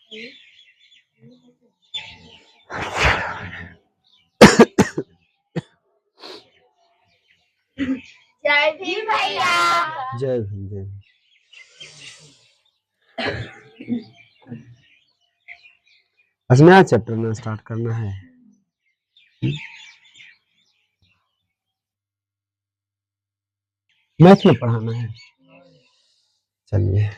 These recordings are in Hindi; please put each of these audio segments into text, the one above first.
जय भीम भैया। जय भीम जय भीम। आज नया चैप्टर में स्टार्ट करना है। मैथ में पढ़ाना है। चलिए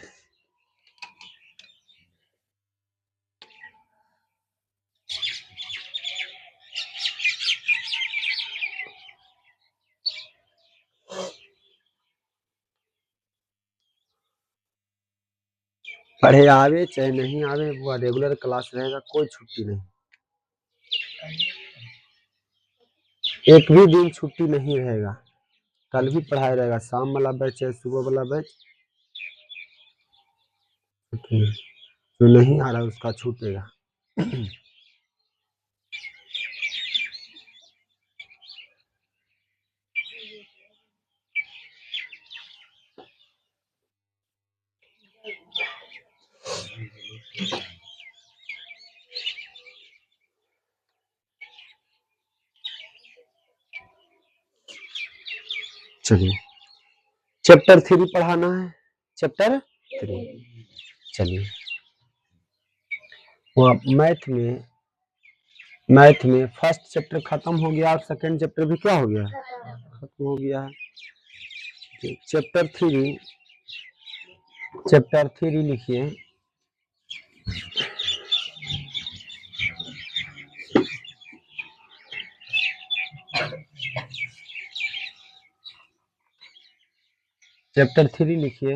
पढ़े आवे चाहे नहीं आवे, वो रेगुलर क्लास रहेगा, कोई छुट्टी नहीं। एक भी दिन छुट्टी नहीं रहेगा, कल भी पढ़ाया रहेगा। शाम वाला बैच है, सुबह वाला बैच जो नहीं आ रहा उसका छूटेगा। चलिए चैप्टर 3 पढ़ाना है। चैप्टर 3 चलिए। वो मैथ में फर्स्ट चैप्टर खत्म हो गया, और सेकंड चैप्टर भी क्या हो गया, खत्म हो गया है। चैप्टर 3 लिखिए। चैप्टर 3 लिखिए।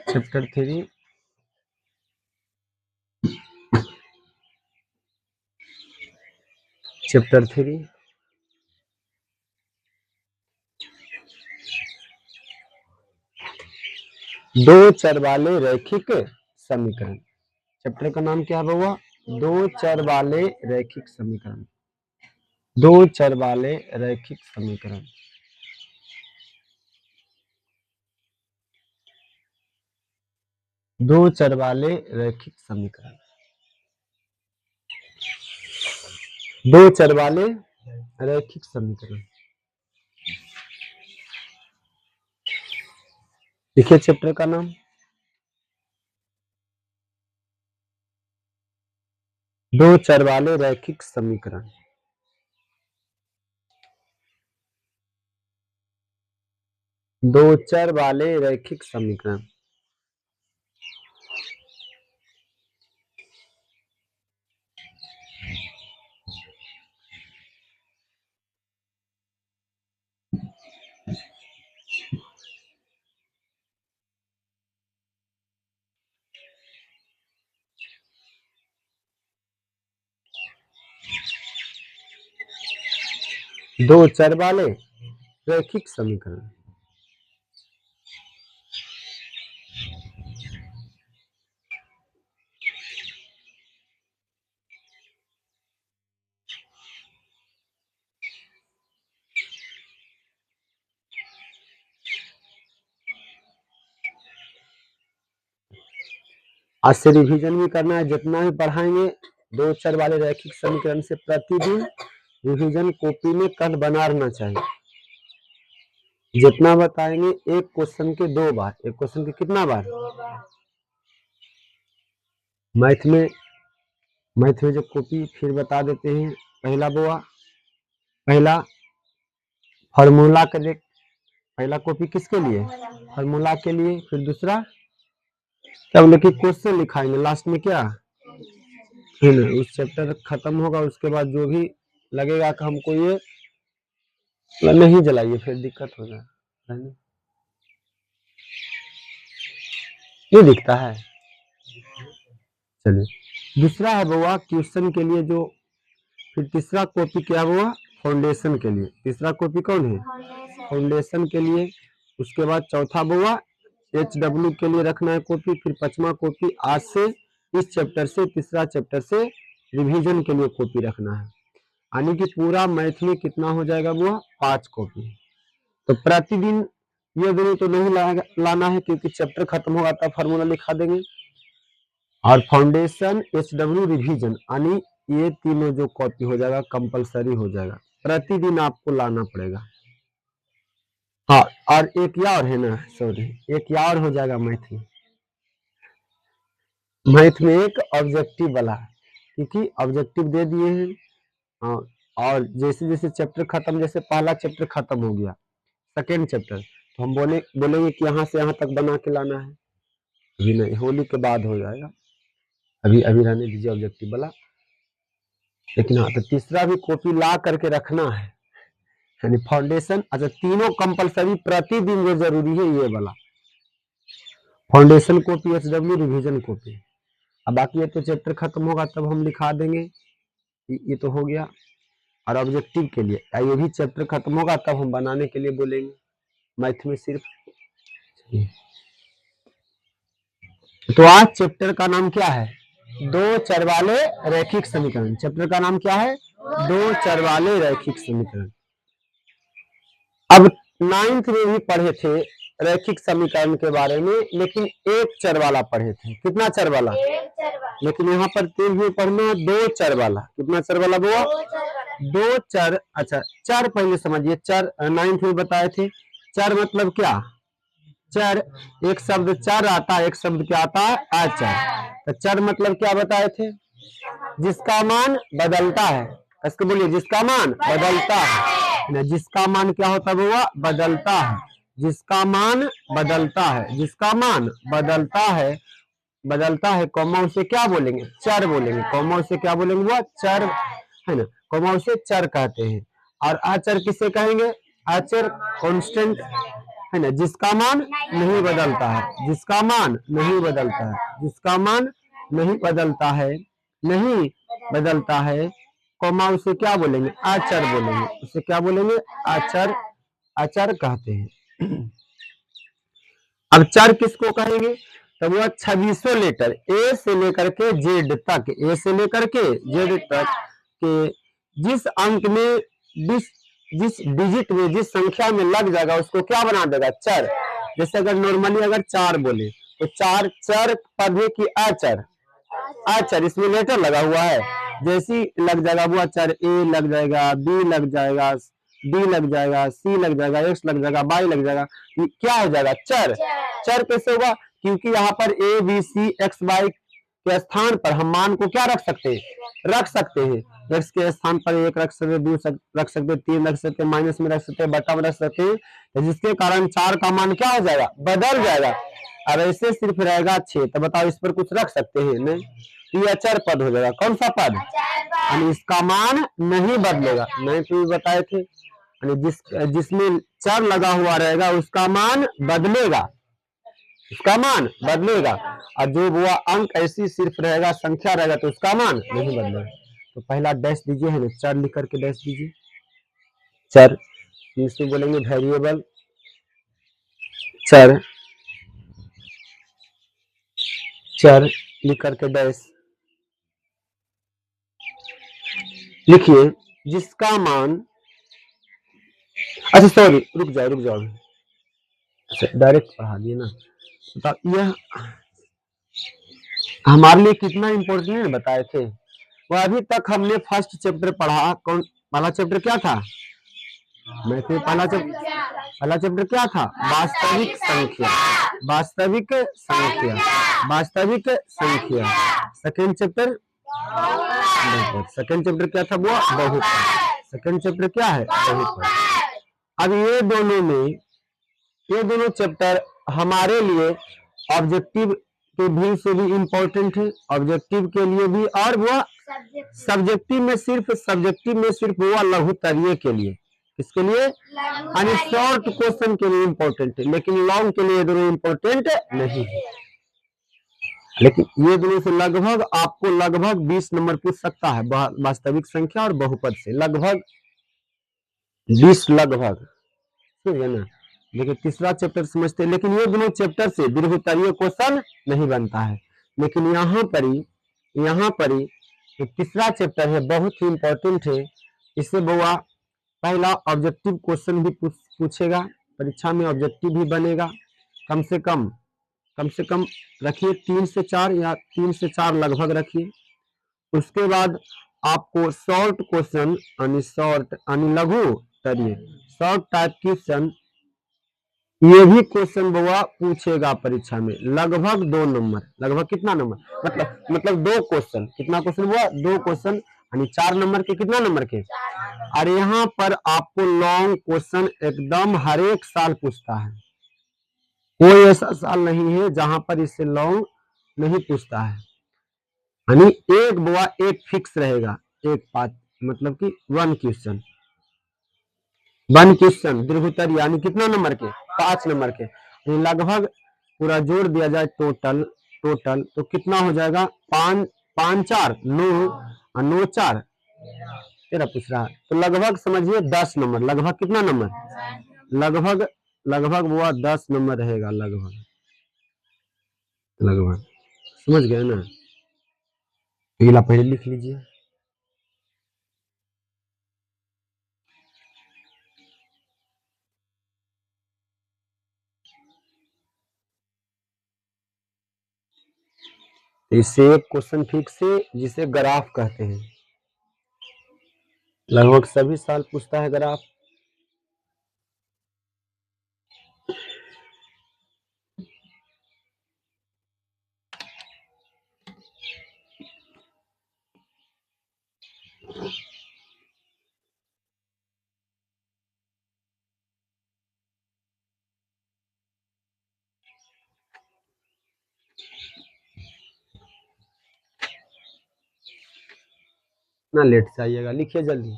चैप्टर 3 चैप्टर 3 दो चर वाले रैखिक समीकरण। चैप्टर का नाम क्या हुआ? दो चर वाले रैखिक समीकरण। दो चर वाले रैखिक समीकरण। दो चर वाले रैखिक समीकरण। दो चर वाले रैखिक समीकरण लिखिए चैप्टर का नाम। दो चर वाले रैखिक समीकरण। दो चर वाले रैखिक समीकरण। दो चर वाले रैखिक समीकरण। आज से रिवीजन भी करना है, जितना भी पढ़ाएंगे दो चर वाले रैखिक समीकरण से प्रतिदिन रिवीजन कॉपी में कल बना रहना चाहिए। जितना बताएंगे एक क्वेश्चन के 2 बार, एक क्वेश्चन के कितना बार? मैथ में जो कॉपी फिर बता देते हैं। पहला फार्मूला का देख, पहला कॉपी किसके लिए? फार्मूला के लिए। फिर दूसरा क्या बोले कि क्वेश्चन लिखाएंगे लास्ट में, क्या है ना। उस चैप्टर खत्म होगा उसके बाद जो भी लगेगा कि हमको ये नहीं जलाइए, फिर दिक्कत हो जाए। ये दिखता है। चलिए दूसरा है बुआ क्वेश्चन के लिए जो। फिर तीसरा कॉपी क्या हुआ? फाउंडेशन के लिए। तीसरा कॉपी कौन है? फाउंडेशन के लिए। उसके बाद चौथा बुआ HW के लिए रखना है कॉपी। फिर पांचवा कॉपी आज से इस चैप्टर से, तीसरा चैप्टर से रिवीजन के लिए कॉपी रखना है। यानी कि पूरा मैथ में कितना हो जाएगा बुआ? 5 कॉपी। तो प्रतिदिन ये दोनों तो नहीं लाना है क्योंकि चैप्टर खत्म होगा तब फार्मूला लिखा देंगे। और फाउंडेशन HW रिवीजन यानी ये तीनों जो कॉपी हो जाएगा कंपलसरी हो जाएगा, प्रतिदिन आपको लाना पड़ेगा। हाँ और एक या और है ना, सॉरी एक या और हो जाएगा मैथ में। मैथ में एक ऑब्जेक्टिव वाला, क्योंकि ऑब्जेक्टिव दे दिए हैं। हाँ, और जैसे जैसे चैप्टर खत्म, जैसे पहला चैप्टर खत्म हो गया, सेकेंड चैप्टर तो हम बोलेंगे कि यहाँ से यहाँ तक बना के लाना है। अभी नहीं, होली के बाद हो जाएगा, अभी रहने दीजिए ऑब्जेक्टिव वाला। लेकिन हाँ, तो तीसरा भी कॉपी ला करके रखना है, यानी फाउंडेशन। अच्छा, तीनों कंपलसरी प्रतिदिन जो जरूरी है ये वाला, foundation copy, HW revision copy. अब बाकी ये तो चैप्टर खत्म होगा तब हम लिखा देंगे, ये तो हो गया। और ऑब्जेक्टिव के लिए ये भी चैप्टर खत्म होगा तब हम बनाने के लिए बोलेंगे मैथ में सिर्फ। तो आज चैप्टर का नाम क्या है, दो चर वाले रैखिक समीकरण। चैप्टर का नाम क्या है, दो चर वाले रैखिक समीकरण। अब 9th में भी पढ़े थे रैखिक समीकरण के बारे में, लेकिन एक चर वाला पढ़े थे। कितना चर वाला, लेकिन यहाँ पर तेज भी पढ़ना दो चर वाला। कितना चर वाला बुआ, दो चर। अच्छा, चर पहले समझिए, चर 9th में बताए थे। चर मतलब क्या, चर एक शब्द चर आता है, एक शब्द क्या आता है अचर। तो चर मतलब क्या बताए थे, जिसका मान बदलता है। इसको बोलिए, जिसका मान बदलता है। जिसका मान क्या होता है बुआ, बदलता है। जिसका मान बदलता है, जिसका मान बदलता है, बदलता है कौमा, उसे क्या बोलेंगे, चर बोलेंगे। कौमा उसे क्या बोलेंगे बुआ, चर है ना, कौमा उसे चर कहते हैं। और अचर किसे कहेंगे, अचर कांस्टेंट है ना, जिसका मान नहीं बदलता है, जिसका मान नहीं बदलता है, जिसका मान नहीं बदलता है, नहीं बदलता है कौमा, उसे क्या बोलेंगे, अचर बोलेंगे। उसे क्या बोलेंगे, अचर, अचर कहते हैं। अब चर किसको कहेंगे, तो वो 2600 लेटर ए से लेकर के जेड तक, ए से लेकर के जेड तक के जिस अंक में, जिस डिजिट में, जिस संख्या में लग जाएगा उसको क्या बना देगा, चर। जैसे अगर नॉर्मली अगर 4 बोले तो 4 चर पद है कि अचर, अचर इसमें लेटर लगा हुआ है, जैसी लग जाएगा वो अचर, ए लग जाएगा, बी लग जाएगा, डी लग जाएगा, सी लग जाएगा, एक्स लग जाएगा, वाई लग जाएगा, क्या हो जाएगा, चर। चर कैसे होगा, क्योंकि यहाँ पर A B C X Y के स्थान पर हम मान को क्या रख सकते हैं, रख सकते हैं। एक्स के स्थान पर 1 रख सकते, 2 रख सकते, 3 रख सकते, माइनस में रख सकते, बटा में रख सकते हैं, तो जिसके कारण 4 का मान क्या हो जाएगा, बदल जाएगा। अब ऐसे सिर्फ रहेगा 6, तो बताओ इस पर कुछ रख सकते हैं, नहीं, ये अचर पद हो जाएगा। कौन सा पद, यानी इसका मान नहीं बदलेगा। नहीं तो बताए थे, जिसमें चर लगा हुआ रहेगा उसका मान बदलेगा, उसका मान बदलेगा। और जो वो अंक ऐसी सिर्फ रहेगा, संख्या रहेगा, तो उसका मान नहीं बदलेगा। तो पहला डैश दीजिए, है ना, चर लिख करके डैश दीजिए, चर। इसे बोलेंगे वेरिएबल, चर, चर लिख करके डैश लिखिए, जिसका मान, अच्छा सॉरी रुक जाओ, अच्छा डायरेक्ट पढ़ा दिए ना। तो यह हमारे लिए कितना इंपॉर्टेंट है बताए थे। वो अभी तक हमने फर्स्ट चैप्टर पढ़ा, कौन पहला चैप्टर क्या था, मैं तो पहला चैप्टर क्या था, वास्तविक संख्या, वास्तविक संख्या, वास्तविक संख्या। सेकंड चैप्टर बहुपद, सेकंड चैप्टर क्या था वो, बहुपद। सेकंड चैप्टर क्या है, बहुपद। अब ये दोनों चैप्टर हमारे लिए ऑब्जेक्टिव के भी से भी इम्पोर्टेंट है, ऑब्जेक्टिव के लिए भी, और वो सब्जेक्टिव में सिर्फ वो लघुत्तरीय के लिए, किसके लिए, यानी शॉर्ट क्वेश्चन के लिए इम्पोर्टेंट है, लेकिन लॉन्ग के लिए दोनों इम्पोर्टेंट नहीं है। लेकिन ये दोनों से लगभग आपको 20 नंबर पूछ सकता है, वास्तविक संख्या और बहुपद से लगभग 20, लगभग, ठीक है ना। लेकिन तीसरा चैप्टर समझते हैं, लेकिन ये दोनों चैप्टर से दीर्घोत्तरीय क्वेश्चन नहीं बनता है। लेकिन यहाँ पर ही जो तीसरा चैप्टर है बहुत ही इंपॉर्टेंट है। इससे बुआ पहला ऑब्जेक्टिव क्वेश्चन भी पूछेगा, परीक्षा में ऑब्जेक्टिव भी बनेगा। कम से कम रखिए 3 से 4 या 3 से 4 लगभग रखिए। उसके बाद आपको शॉर्ट क्वेश्चन यानी लघु उत्तरीय शॉर्ट टाइप क्वेश्चन, ये भी क्वेश्चन बुआ पूछेगा परीक्षा में, लगभग 2 नंबर। लगभग कितना नंबर, मतलब 2 क्वेश्चन। कितना क्वेश्चन बुआ, 2 क्वेश्चन, यानी 4 नंबर के। कितना नंबर के? और यहाँ पर आपको लॉन्ग क्वेश्चन एकदम हर एक साल पूछता है, कोई ऐसा साल नहीं है जहां पर इससे लॉन्ग नहीं पूछता है। यानी एक बुआ एक फिक्स रहेगा, एक पाँच, मतलब कि 1 क्वेश्चन दीर्घोत्तर, यानी कितना नंबर के? 5 नंबर के। लगभग पूरा जोड़ दिया जाए टोटल तो कितना हो जाएगा? 5 5 4 9 और 9 4 तेरा पूछ रहा है, तो लगभग समझिए 10 नंबर। लगभग कितना नंबर? लगभग बुआ 10 नंबर रहेगा। लगभग समझ गए ना? अगला पहले लिख लीजिए। इससे एक क्वेश्चन फिक्स है जिसे ग्राफ कहते हैं, लगभग सभी साल पूछता है ग्राफ। ना लेट से आइएगा, लिखिए जल्दी।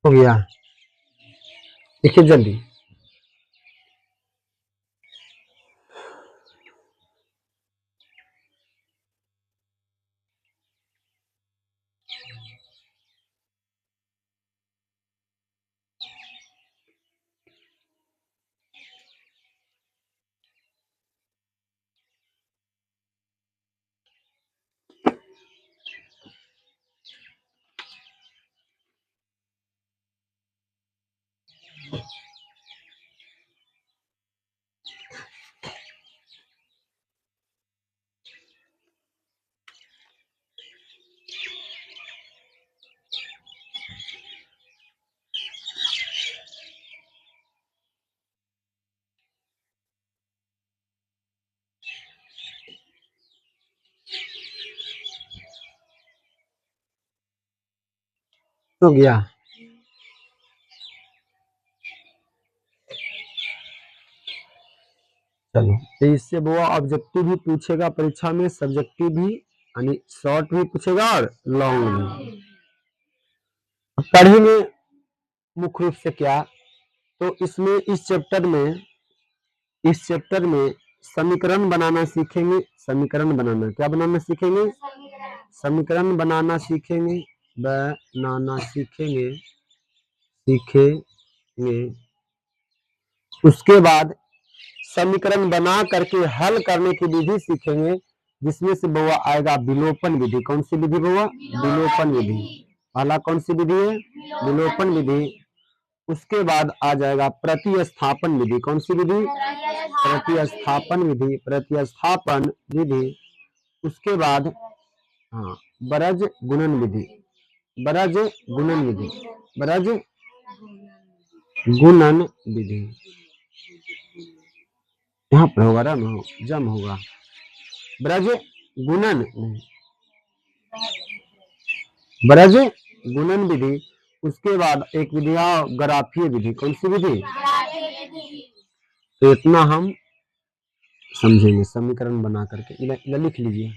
हो गया, लिखिए जल्दी। हो गया। चलो, तो इससे वो ऑब्जेक्टिव भी पूछेगा परीक्षा में, सब्जेक्टिव भी, यानी शॉर्ट भी पूछेगा और लॉन्ग भी। पढ़ेंगे मुख्य रूप से क्या, तो इसमें इस चैप्टर में समीकरण बनाना सीखेंगे। समीकरण बनाना, क्या बनाना सीखेंगे? समीकरण बनाना सीखेंगे, सीखेंगे। उसके बाद समीकरण बना करके हल करने की विधि सीखेंगे, जिसमें से बउआ आएगा विलोपन विधि। कौन सी विधि बउआ? विलोपन विधि। पहला कौन सी विधि है? विलोपन विधि। उसके बाद आ जाएगा प्रतिस्थापन विधि। कौन सी विधि? प्रतिस्थापन विधि। उसके बाद हाँ, बरज गुणन विधि। यहाँ पर होगा जम होगा, ब्रज गुणन ब्रज गुणन विधि। उसके बाद एक विधि ग्राफीय विधि। कौन सी विधि? तो इतना हम समझेंगे समीकरण बना करके। इधर लिख लीजिए,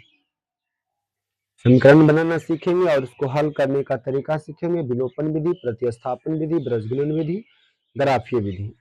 समीकरण बनाना सीखेंगे और उसको हल करने का तरीका सीखेंगे। विलोपन विधि, प्रतिस्थापन विधि, ब्रजगुणन विधि, ग्राफीय विधि।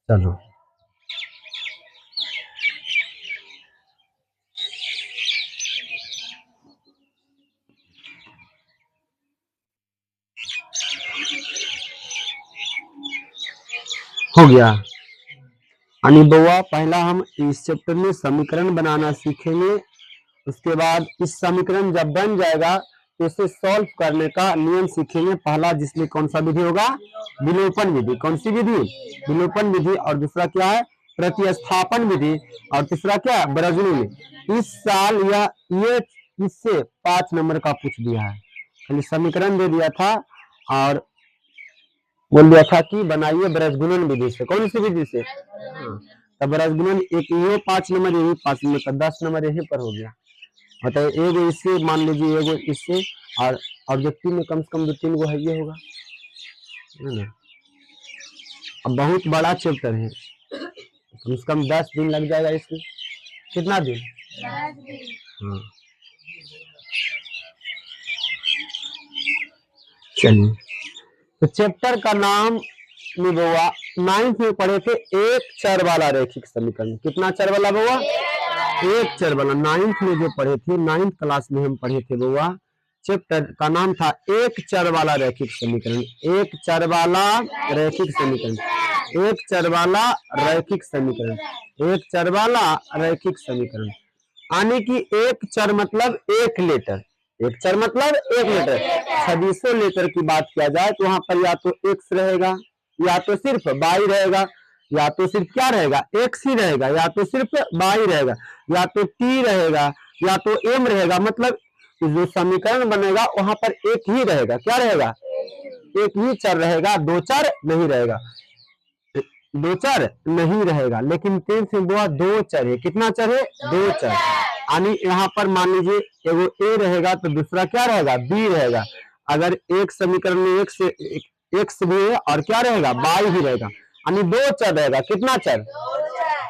चलो हो गया। अनि बउआ पहला हम इस चैप्टर में समीकरण बनाना सीखेंगे। उसके बाद इस समीकरण जब बन जाएगा तो इसे सॉल्व करने का नियम सीखेंगे। पहला जिसमें कौन सा विधि होगा, विलोपन विधि। कौन सी विधि, विलोपन विधि। और दूसरा क्या है, प्रतिस्थापन विधि। और तीसरा क्या, ब्रजगुणन। इस साल ये इससे 5 नंबर का पूछ दिया है। खाली समीकरण दे दिया था और बोल दिया था कि बनाइए ब्रजगुणन विधि से। कौन सी विधि से, तब ब्रजगुणन एक ये 5 नंबर, यही 5 नंबर का 10 नंबर यहीं पर हो गया। मतलब एगो इससे मान लीजिए, एगो इससे, और ऑब्जेक्टिव में कम से कम 2-3 गो है ये होगा, है ना। अब बहुत बड़ा चैप्टर है, कम से कम 10 दिन लग जाएगा इसमें। कितना दिन, 10 दिन। हाँ चलिए। तो चैप्टर का नाम बउआ 9th में पढ़े थे, एक चर वाला रैखिक समीकरण। कितना चर वाला बउआ, एक चर वाला। 9th में जो पढ़े थे, 9th क्लास में हम पढ़े थे बउआ। चैप्टर का नाम था एक चर वाला रैखिक समीकरण। एक चर वाला रैखिक समीकरण, एक चर वाला रैखिक समीकरण, एक चर वाला रैखिक समीकरण। यानी कि एक चर मतलब एक लेटर, एक चर मतलब एक लेटर। 2600 लेटर की बात किया जाए तो वहां पर या तो एक्स रहेगा, या तो सिर्फ वाई रहेगा, या तो सिर्फ क्या रहेगा, एक्स ही रहेगा, या तो सिर्फ वाई रहेगा, या तो टी रहेगा, या तो एम रहेगा। मतलब जो समीकरण बनेगा वहां पर एक ही रहेगा। क्या रहेगा, एक ही चर रहेगा, दो चर नहीं रहेगा, दो चर नहीं रहेगा। लेकिन 10th में बुआ दो चर है। कितना चर है, दो चर। यानी यहाँ पर मान लीजिए एगो ए रहेगा तो दूसरा क्या रहेगा, बी रहेगा। अगर एक समीकरण में एक्स भी है और क्या रहेगा, वाई भी रहेगा, यानी दो चर रहेगा। कितना चर,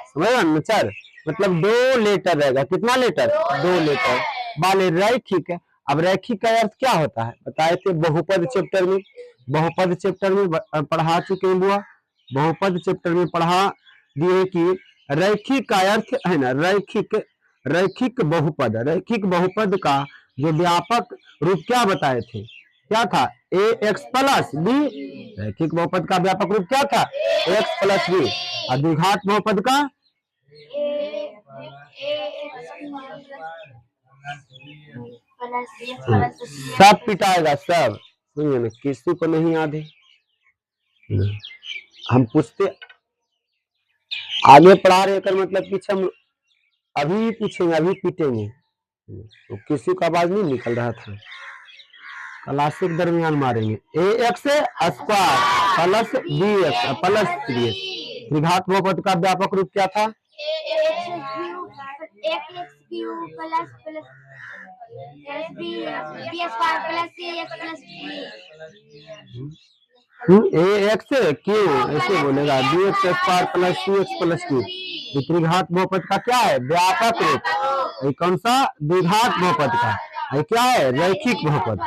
समझ ना, चर मतलब दो लेटर रहेगा। कितना लेटर, दो लेटर वाले रैखिक। अब रैखिक का अर्थ क्या होता है बताए थे बहुपद चैप्टर में, बहुपद चैप्टर में पढ़ा चुके हैं बुआ। बहुपद चैप्टर में पढ़ा दिए कि रैखिक का अर्थ है ना, रैखिक, रैखिक बहुपद। रैखिक बहुपद का जो व्यापक रूप क्या बताए थे, क्या था, ए एक्स प्लस बी। रैखिक बहुपद का व्यापक रूप क्या था, एक्स प्लस बी। और द्विघात बहुपद का सब पिटाएगा सब। सुनिए ना, किसी को नहीं याद है, हम पूछते आगे पढ़ा रहे कर मतलब पीछे हम अभी पूछेंगे, अभी पीटेंगे। तो किसी का आवाज नहीं निकल रहा था, क्लासिक दरमियान मारेंगे। A x square plus b x plus 3x। द्विघात बहुपद का व्यापक रूप क्या था, ए एक्स क्यू ऐसे बोलेगा, बी एक्स स्क्वायर प्लस सी एक्स प्लस क्यू। द्विघात बहुपद का क्या है, व्यापक रूप। ये कौन सा, द्विघात बहुपद का। ये क्या है, रैखिक बहुपद।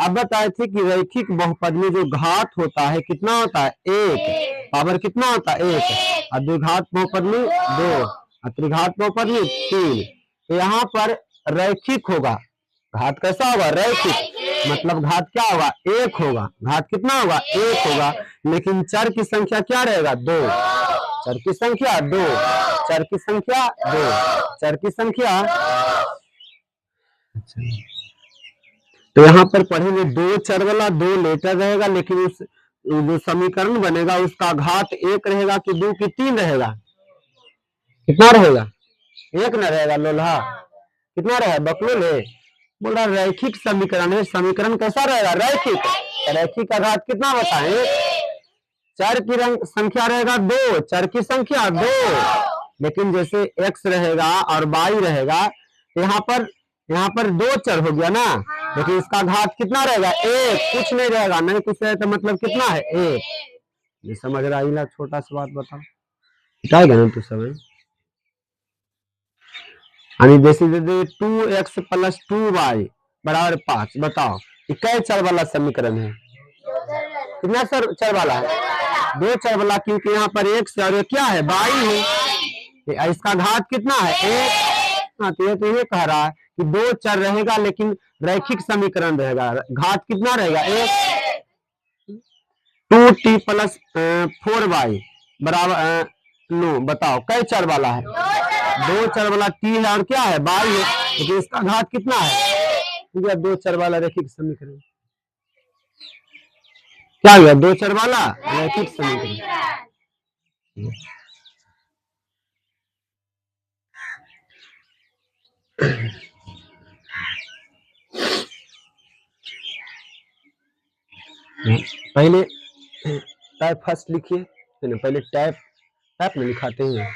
अब बताए थे कि रैखिक बहुपद में जो घात होता है कितना होता है, एक। पावर कितना होता है, एक। और द्विघात बहुपद में 2, और त्रिघात बहुपद में 3। यहाँ पर रैखिक होगा। घात कैसा होगा? रैखिक। मतलब घात क्या होगा? एक होगा। घात कितना होगा? एक होगा। लेकिन चर की संख्या क्या रहेगा? दो। चर की संख्या दो। चर की संख्या दो। चर की संख्या। तो यहाँ पर पढ़ेंगे दो चर वाला, दो लेटर रहेगा, लेकिन उस जो समीकरण बनेगा उसका घात एक रहेगा कि दो की तीन रहेगा? कितना रहेगा? एक न रहेगा लोल्हा। कितना रहेगा? बकलोल है। बोल रहा रैखिक समीकरण है। समीकरण कैसा रहेगा? रैखिक। रैखिक का घात कितना होता है? चर की संख्या रहेगा दो। चर की संख्या दो। लेकिन जैसे x रहेगा और y रहेगा, यहाँ पर दो चर हो गया ना, लेकिन इसका घात कितना रहेगा? एक। कुछ नहीं रहेगा, नहीं कुछ रहेगा तो मतलब कितना है? एक। ये समझ रहा है? छोटा सा बात बताओ, बताएगा ना तू समझ। जैसे 2x + 2y बराबर 5। बताओ कै चर वाला समीकरण है? कितना चर वाला है? दो चर वाला, क्योंकि यहाँ पर एक से और ये क्या है? y है। इसका घात कितना है? एक। हाँ, तो ये कह रहा है कि दो चर रहेगा लेकिन रैखिक समीकरण रहेगा। घात कितना रहेगा? एक। 2t + 4y बराबर 9। बताओ कै चर वाला है? दो चर वाला t है और क्या है? y है। लेकिन इसका घात कितना है? दो चर वाला रैखिक समीकरण। क्या हुआ? दो चर वाला रैखिक समीकरण। पहले टाइप फर्स्ट लिखिए। पहले टाइप में लिखाते हैं,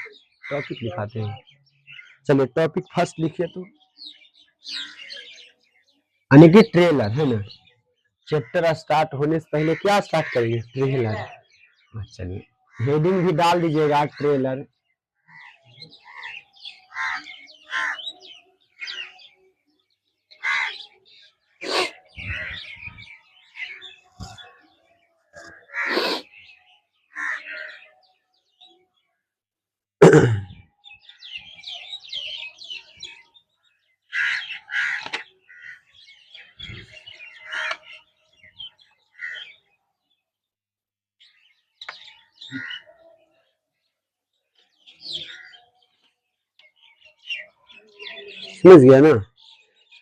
टॉपिक लिखाते हैं। चलिए टॉपिक फर्स्ट लिखिए। तो यानी कि ट्रेलर है ना। चैप्टर स्टार्ट होने से पहले क्या स्टार्ट करेंगे? ट्रेलर। चलिए हेडिंग भी डाल दीजिएगा, ट्रेलर। समझ गया ना?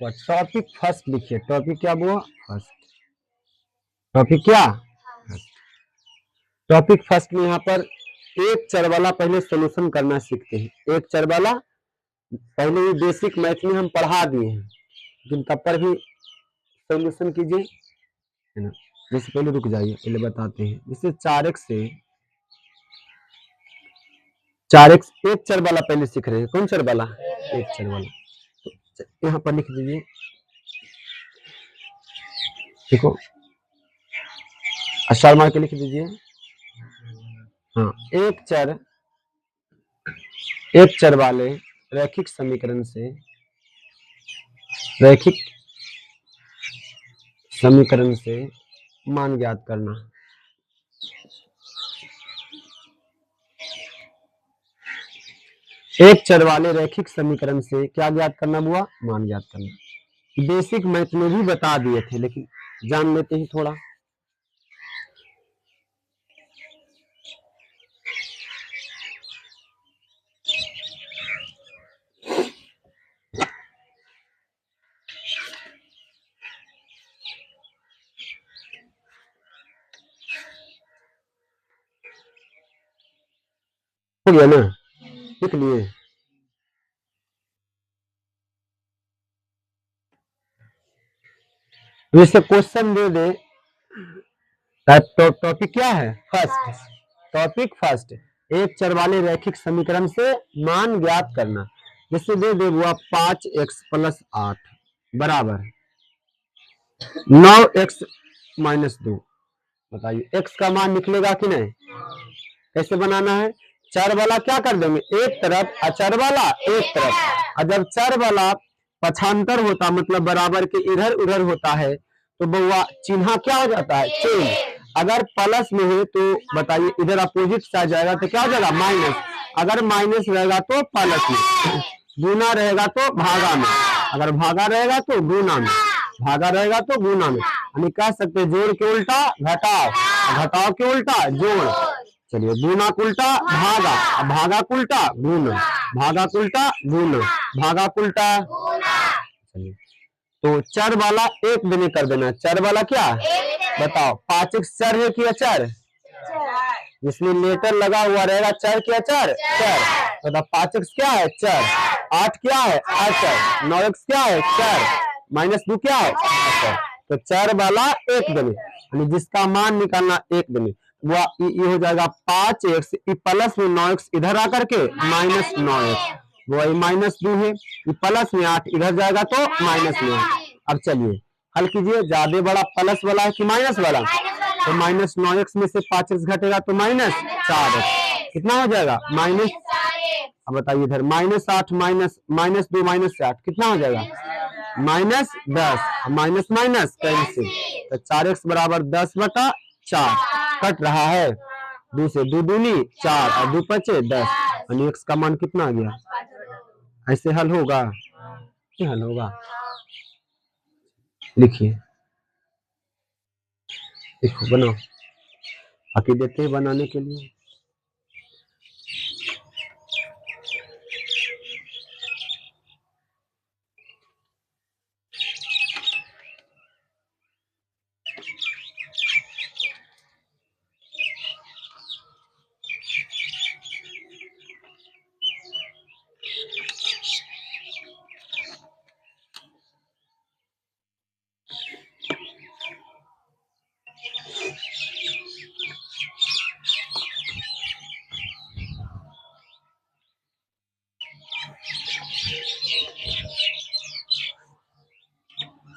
टॉपिक फर्स्ट लिखिए। टॉपिक क्या हुआ? फर्स्ट। टॉपिक क्या? टॉपिक फर्स्ट में यहाँ पर एक चर वाला पहले सॉल्यूशन करना सीखते हैं। एक चर वाला पहले ही बेसिक मैथ में हम पढ़ा दिए हैं, लेकिन तब पर भी सॉल्यूशन कीजिए, है ना। जैसे पहले रुक जाइए, पहले बताते हैं। जैसे 4x से 4x एक चर वाला पहले सीख रहे हैं। कौन चर वाला? एक चर वाला। तो यहाँ पर लिख दीजिए, देखो स्टार मार के लिख दीजिए। हाँ, एक चर वाले रैखिक समीकरण से मान ज्ञात करना। एक चर वाले रैखिक समीकरण से क्या ज्ञात करना हुआ? मान ज्ञात करना। बेसिक मैथ में भी बता दिए थे, लेकिन जान लेते हैं थोड़ा। हो गया ना? लिख लिए? जैसे क्वेश्चन दे दे, टॉपिक क्या है? फर्स्ट। टॉपिक फर्स्ट, एक चर वाले रैखिक समीकरण से मान ज्ञात करना। जैसे दे दे हुआ 5x + 8 बराबर 9x - 2। बताइए x का मान निकलेगा कि नहीं? कैसे बनाना है? चर वाला क्या कर देंगे? एक तरफ, और चर वाला एक तरफ। और जब चर वाला पक्षांतर होता, मतलब बराबर के इधर उधर होता है, तो बउआ चिन्ह क्या हो जाता है? चेंज। अगर प्लस में है तो बताइए इधर अपोजिट साइड जाएगा तो क्या हो जाएगा? माइनस। अगर माइनस रहेगा तो प्लस में, गुना रहेगा तो भागा में। अगर भागा रहेगा तो गुना में, भागा रहेगा तो गुना में, यानी कह सकते जोड़ के उल्टा घटाव, घटाव के उल्टा जोड़। चलिए गुना के उल्टा भागा, भागा के उल्टा गुना, भागा के उल्टा गुना, भागा के उल्टा। चलिए तो चर वाला एक दिन कर देना, चर वाला क्या बताओ, 5x चर है कि अचर, जिसमें लेटर लगा हुआ रहेगा चर क्या चर, चर। तो 5x क्या है चर, 8 क्या है अचर, 9x क्या है चर, -2 क्या है अचर। तो चर वाला एक दिन, यानी जिसका मान निकालना एक दिन, वो ये हो जाएगा 5x प्लस में 9x इधर आकर के -9x, वो -2 है, प्लस में 8 इधर जाएगा तो माइनस में। अब चलिए हल कीजिए, ज्यादा बड़ा प्लस वाला है कि माइनस वाला, तो -9x में से 5x घटेगा तो -4x, कितना हो जाएगा माइनस। अब बताइए इधर -8 -2 -8 कितना हो जाएगा -10, माइनस माइनस कैंसिल, तो 4x बराबर 10/4 कट रहा है, 2 से 2 दूनी 4 और 2 बचे 10, यानी x का मान कितना आ गया। ऐसे हल होगा, क्या हल होगा, लिखिए, देखो बनाओ, बाकी देते हैं बनाने के लिए।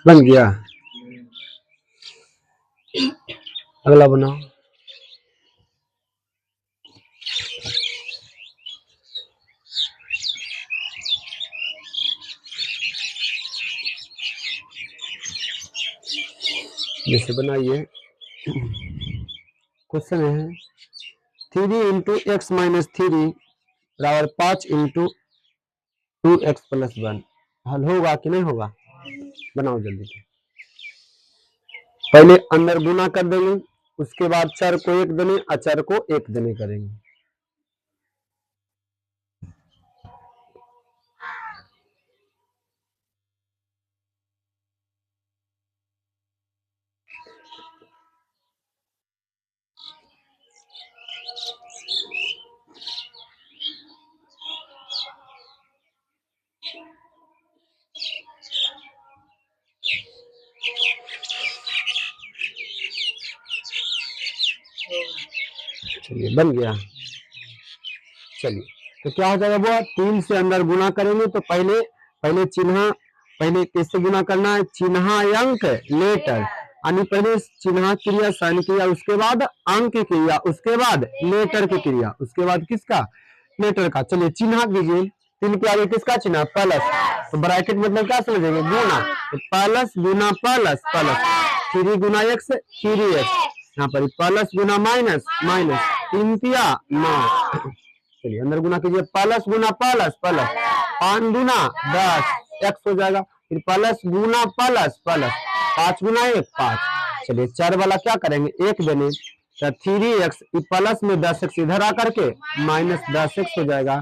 बन गया, अगला बनाओ। जैसे बनाइए, क्वेश्चन है 3 इंटू एक्स माइनस 3 बराबर 5 इंटू 2x प्लस 1, हल होगा कि नहीं होगा, बनाओ जल्दी से। पहले अंदर गुना कर देंगे, उसके बाद चर को एक देने, अचर को एक देने करेंगे। चलिए बन गया, चलिए तो क्या हो जाएगा, वो 3 से अंदर गुना करेंगे तो पहले चिन्ह, पहले किससे गुना करना है, चिन्हांक लेटर, यानी पहले चिन्ह क्रिया साइन क्रिया, उसके बाद अंक क्रिया, उसके बाद लेटर की क्रिया, उसके बाद किसका लेटर का। चलिए चिन्ह कीजिए, 3 के आगे किसका चिन्ह प्लस, तो ब्रैकेट मतलब क्या समझेंगे गुना, तो प्लस गुना प्लस प्लस, 3 गुना x 3x, यहाँ पर प्लस गुना माइनस माइनस, 3 तिया 9। चलिए अंदर गुना कीजिए, प्लस गुना प्लस प्लस, 5 गुना 10 x हो जाएगा, फिर प्लस गुना प्लस प्लस, 5 गुना 1 5। चलिए चार वाला क्या करेंगे एक देने, तो 3x प्लस में 10x इधर आकर के -10x हो जाएगा,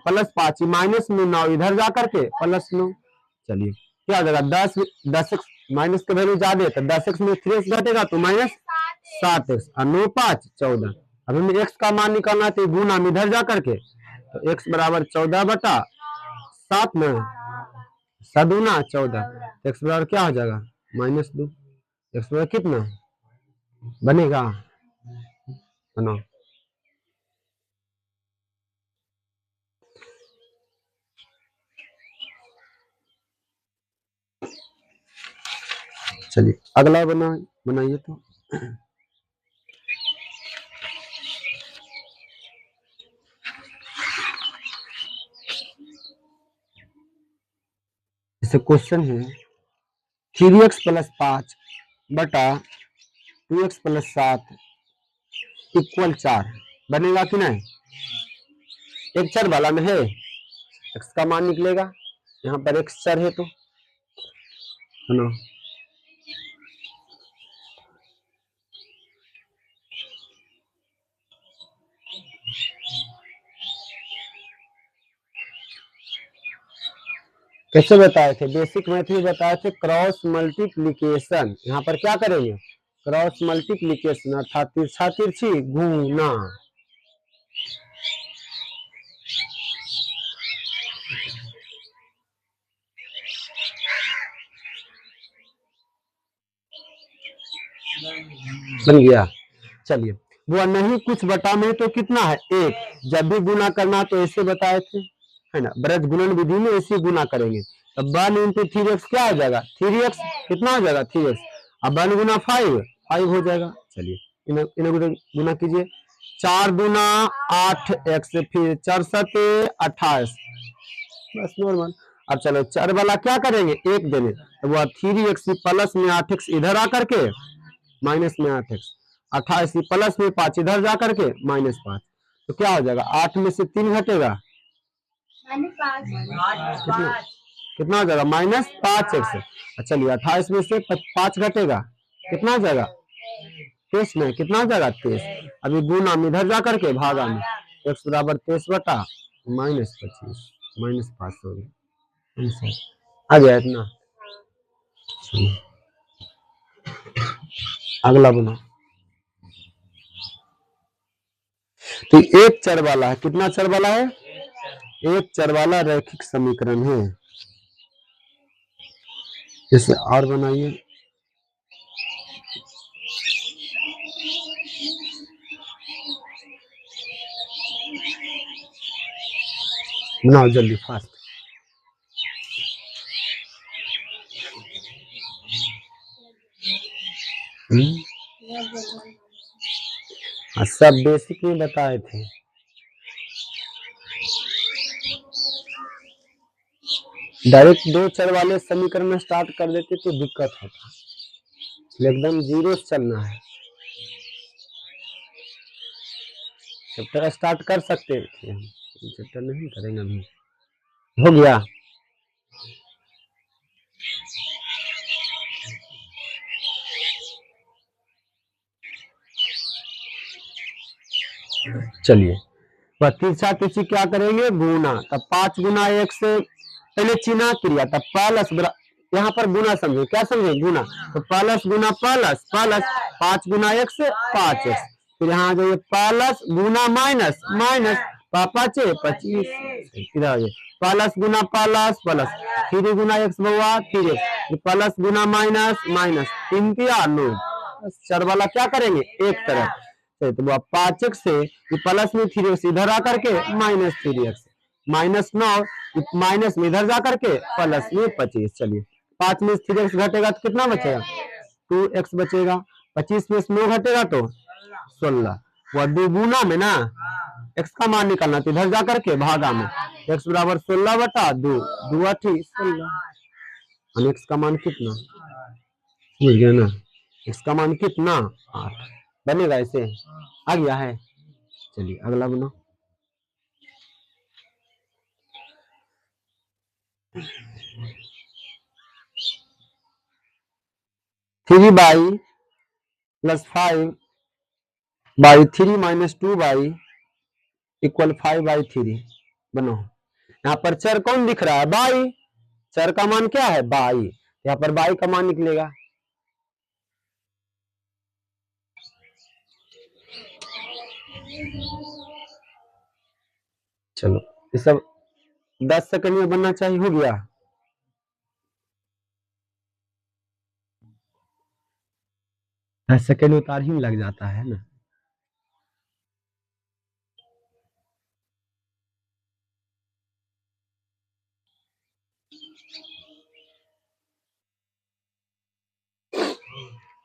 प्लस 5 माइनस में 9 इधर जाकर के प्लस 9। चलिए क्या हो जाएगा 10x माइनस के वैल्यू ज्यादा है, तो 10x में 3x घटेगा तो -7x और 9 5 14। अब हमें x का मान निकालना है, गुना में इधर जाकर के, तो x बराबर 14/7 में 7 14, तो x बराबर क्या हो जाएगा -2, x बराबर कितना बनेगा, बनाओ। चलिए अगला बनाइए तो जैसे क्वेश्चन है 3x प्लस 5 बटा 2x प्लस 7 इक्वल 4, बनेगा कि नहीं, एक चर वाला में है, x का मान निकलेगा, यहाँ पर x चर है तो सुनो, कैसे बताए थे? बेसिक मैथ में बताए थे क्रॉस मल्टीप्लीकेशन। यहाँ पर क्या करेंगे? क्रॉस मल्टीप्लीकेशन अर्थात तिरछा तिरछी गुना। बन गया। चलिए, वो नहीं कुछ बटा में तो कितना है? एक। जब भी गुना करना तो ऐसे बताए थे, है ना, ब्रज गुणन विधि में ऐसे गुना करेंगे। अब 1 इंटू 3x क्या हो जाएगा? 3x। कितना हो जाएगा? 3x। अब 1 गुना 5 5 हो जाएगा। चलिए, इन्हें गुना कीजिए। 4 गुना 8x, फिर 4 सते 28, बस नॉर्मल। अब चलो चार वाला क्या करेंगे? एक देने, तो वह 3x प्लस में 8x इधर आकर के माइनस में 8x, 28 प्लस में 5 इधर जा करके -5, तो क्या हो जाएगा? 8 में से 3 घटेगा, कितना कितना हो जाएगा? -5x। चलिए 28 में से 5 घटेगा, कितना हो जाएगा? 23 में। कितना हो जाएगा? 23। अभी गुना में इधर जा करके भागा में, x बराबर 23 बटा -25 -5 हो गया, आ गया इतना। अगला बना, तो एक चर वाला है। कितना चर वाला है? एक चर वाला रैखिक समीकरण है। इसे और बनाइए। बनाओ जल्दी फास्ट। सब बेसिक में बताए थे। डायरेक्ट दो चर वाले समीकरण में स्टार्ट कर देते तो दिक्कत होता, एकदम जीरो से चलना है। चैप्टर स्टार्ट कर सकते थे, चैप्टर नहीं करेंगे अभी। हो गया। चलिए, तिरछा तिरछी क्या करेंगे? गुना। तब 5 गुना 1 से पहले चिन्ह क्रिया, तब प्लस, यहाँ पर गुना समझे। क्या समझे? गुना। तो प्लस गुना प्लस प्लस, 5 गुना 1 से 5x, फिर यहाँ जाइए प्लस गुना माइनस माइनस, 25 इधर आ जाइए, प्लस गुना प्लस प्लस, 3 गुना x बउआ 3x, प्लस गुना माइनस माइनस, 3 तिया 9। चर वाला क्या करेंगे? एक तरफ, तो वो 5x से प्लस में 3x इधर आकर के -3x, -9 माइनस में इधर जा करके प्लस में 25। चलिए, 5 में 3x घटेगा तो कितना बचेगा? 2x बचेगा। 25 में 9 घटेगा तो 16। वह दुगुना में ना x का मान निकालना, तो इधर जा करके भागा में, x बराबर 16 बटा 2, 2 8 16। x का मान कितना? समझ गया ना? x का मान कितना? 8 बनेगा। ऐसे आ गया है। चलिए अगला बना। 3/5 माइनस 2/(5/3) बनो। यहाँ पर चर कौन दिख रहा है? बाई। चर का मान क्या है? बाई। यहाँ पर बाई का मान निकलेगा। चलो, ये सब 10 सेकंड में बनना चाहिए। हो गया। सेकंड उतार ही में लग जाता है ना।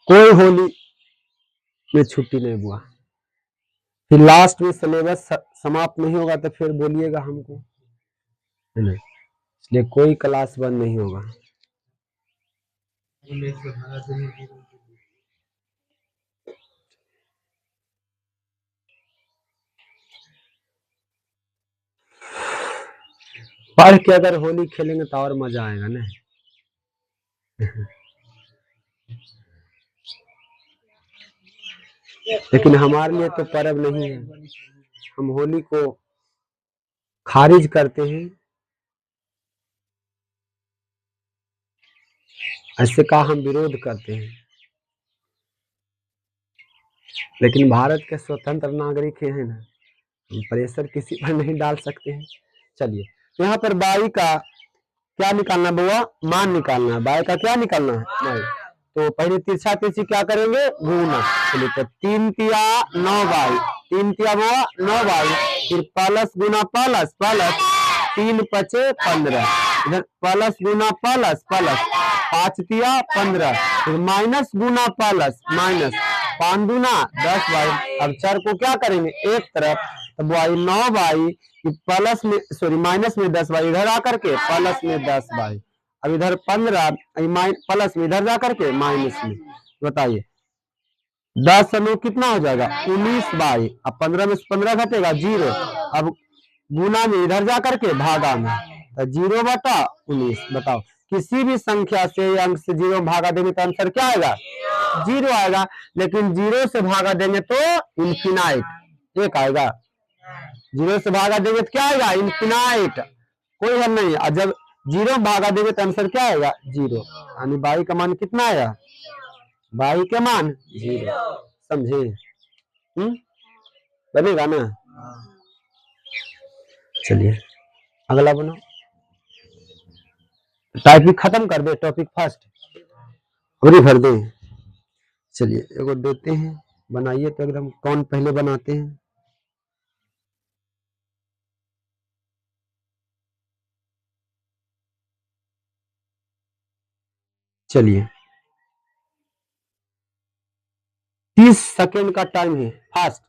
कोई होली में छुट्टी नहीं हुआ, फिर लास्ट में सिलेबस समाप्त नहीं होगा तो फिर बोलिएगा हमको, है ना। इसलिए कोई क्लास बंद नहीं होगा। पढ़ के अगर होली खेलेंगे तो और मजा आएगा ना। लेकिन हमारे लिए तो पर्व नहीं है, हम होली को खारिज करते हैं। ऐसे का हम विरोध करते हैं, लेकिन भारत के स्वतंत्र नागरिक हैं ना, हम प्रेशर किसी पर नहीं डाल सकते हैं। चलिए, तो यहाँ पर बाई का क्या निकालना बुआ? मान निकालना है। बाई का क्या निकालना है? मान। तो पहले तिरछा तिरछी क्या करेंगे? गुना। चलिए, तो 3 तिया 9 बाई, 3 तिया बुआ 9 बाई, फिर प्लस गुना प्लस प्लस 3 पचे 15, इधर प्लस गुना प्लस प्लस 5 तिया 15, फिर माइनस गुना प्लस माइनस 5 दूना 10 बाई। अब चर को क्या करेंगे? एक तरफ, तो बाई 9 बाई प्लस में सॉरी माइनस में 10 बाई इधर आकर के प्लस में 10 बाई, अब इधर 15 प्लस में इधर जाकर के माइनस में। बताइए 10 में कितना हो जाएगा? 19 बाई। अब 15 में 15 घटेगा 0, अब गुना में इधर जाकर के भागा में, तो 0/19। बताओ किसी भी संख्या से अंक से 0 भागा देंगे तो आंसर क्या आएगा? 0 आएगा। लेकिन 0 से भागा देंगे तो इनफिनाइट 1 आएगा। 0 से भागा देंगे तो क्या आएगा? इनफिनाइट, कोई हल नहीं। और जब 0 भागा देंगे तो आंसर क्या आएगा? 0। यानी बाई का मान कितना आएगा? बाई का मान 0। समझे? बनेगा ना? चलिए अगला बनाओ। टाइपिंग खत्म कर दे, टॉपिक फास्ट पूरी भर दे। चलिए एगो देते हैं, बनाइए तो एकदम। कौन पहले बनाते हैं? चलिए 30 सेकंड का टाइम है, फास्ट।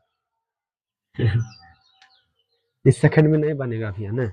इस सेकंड में नहीं बनेगा भैया ना।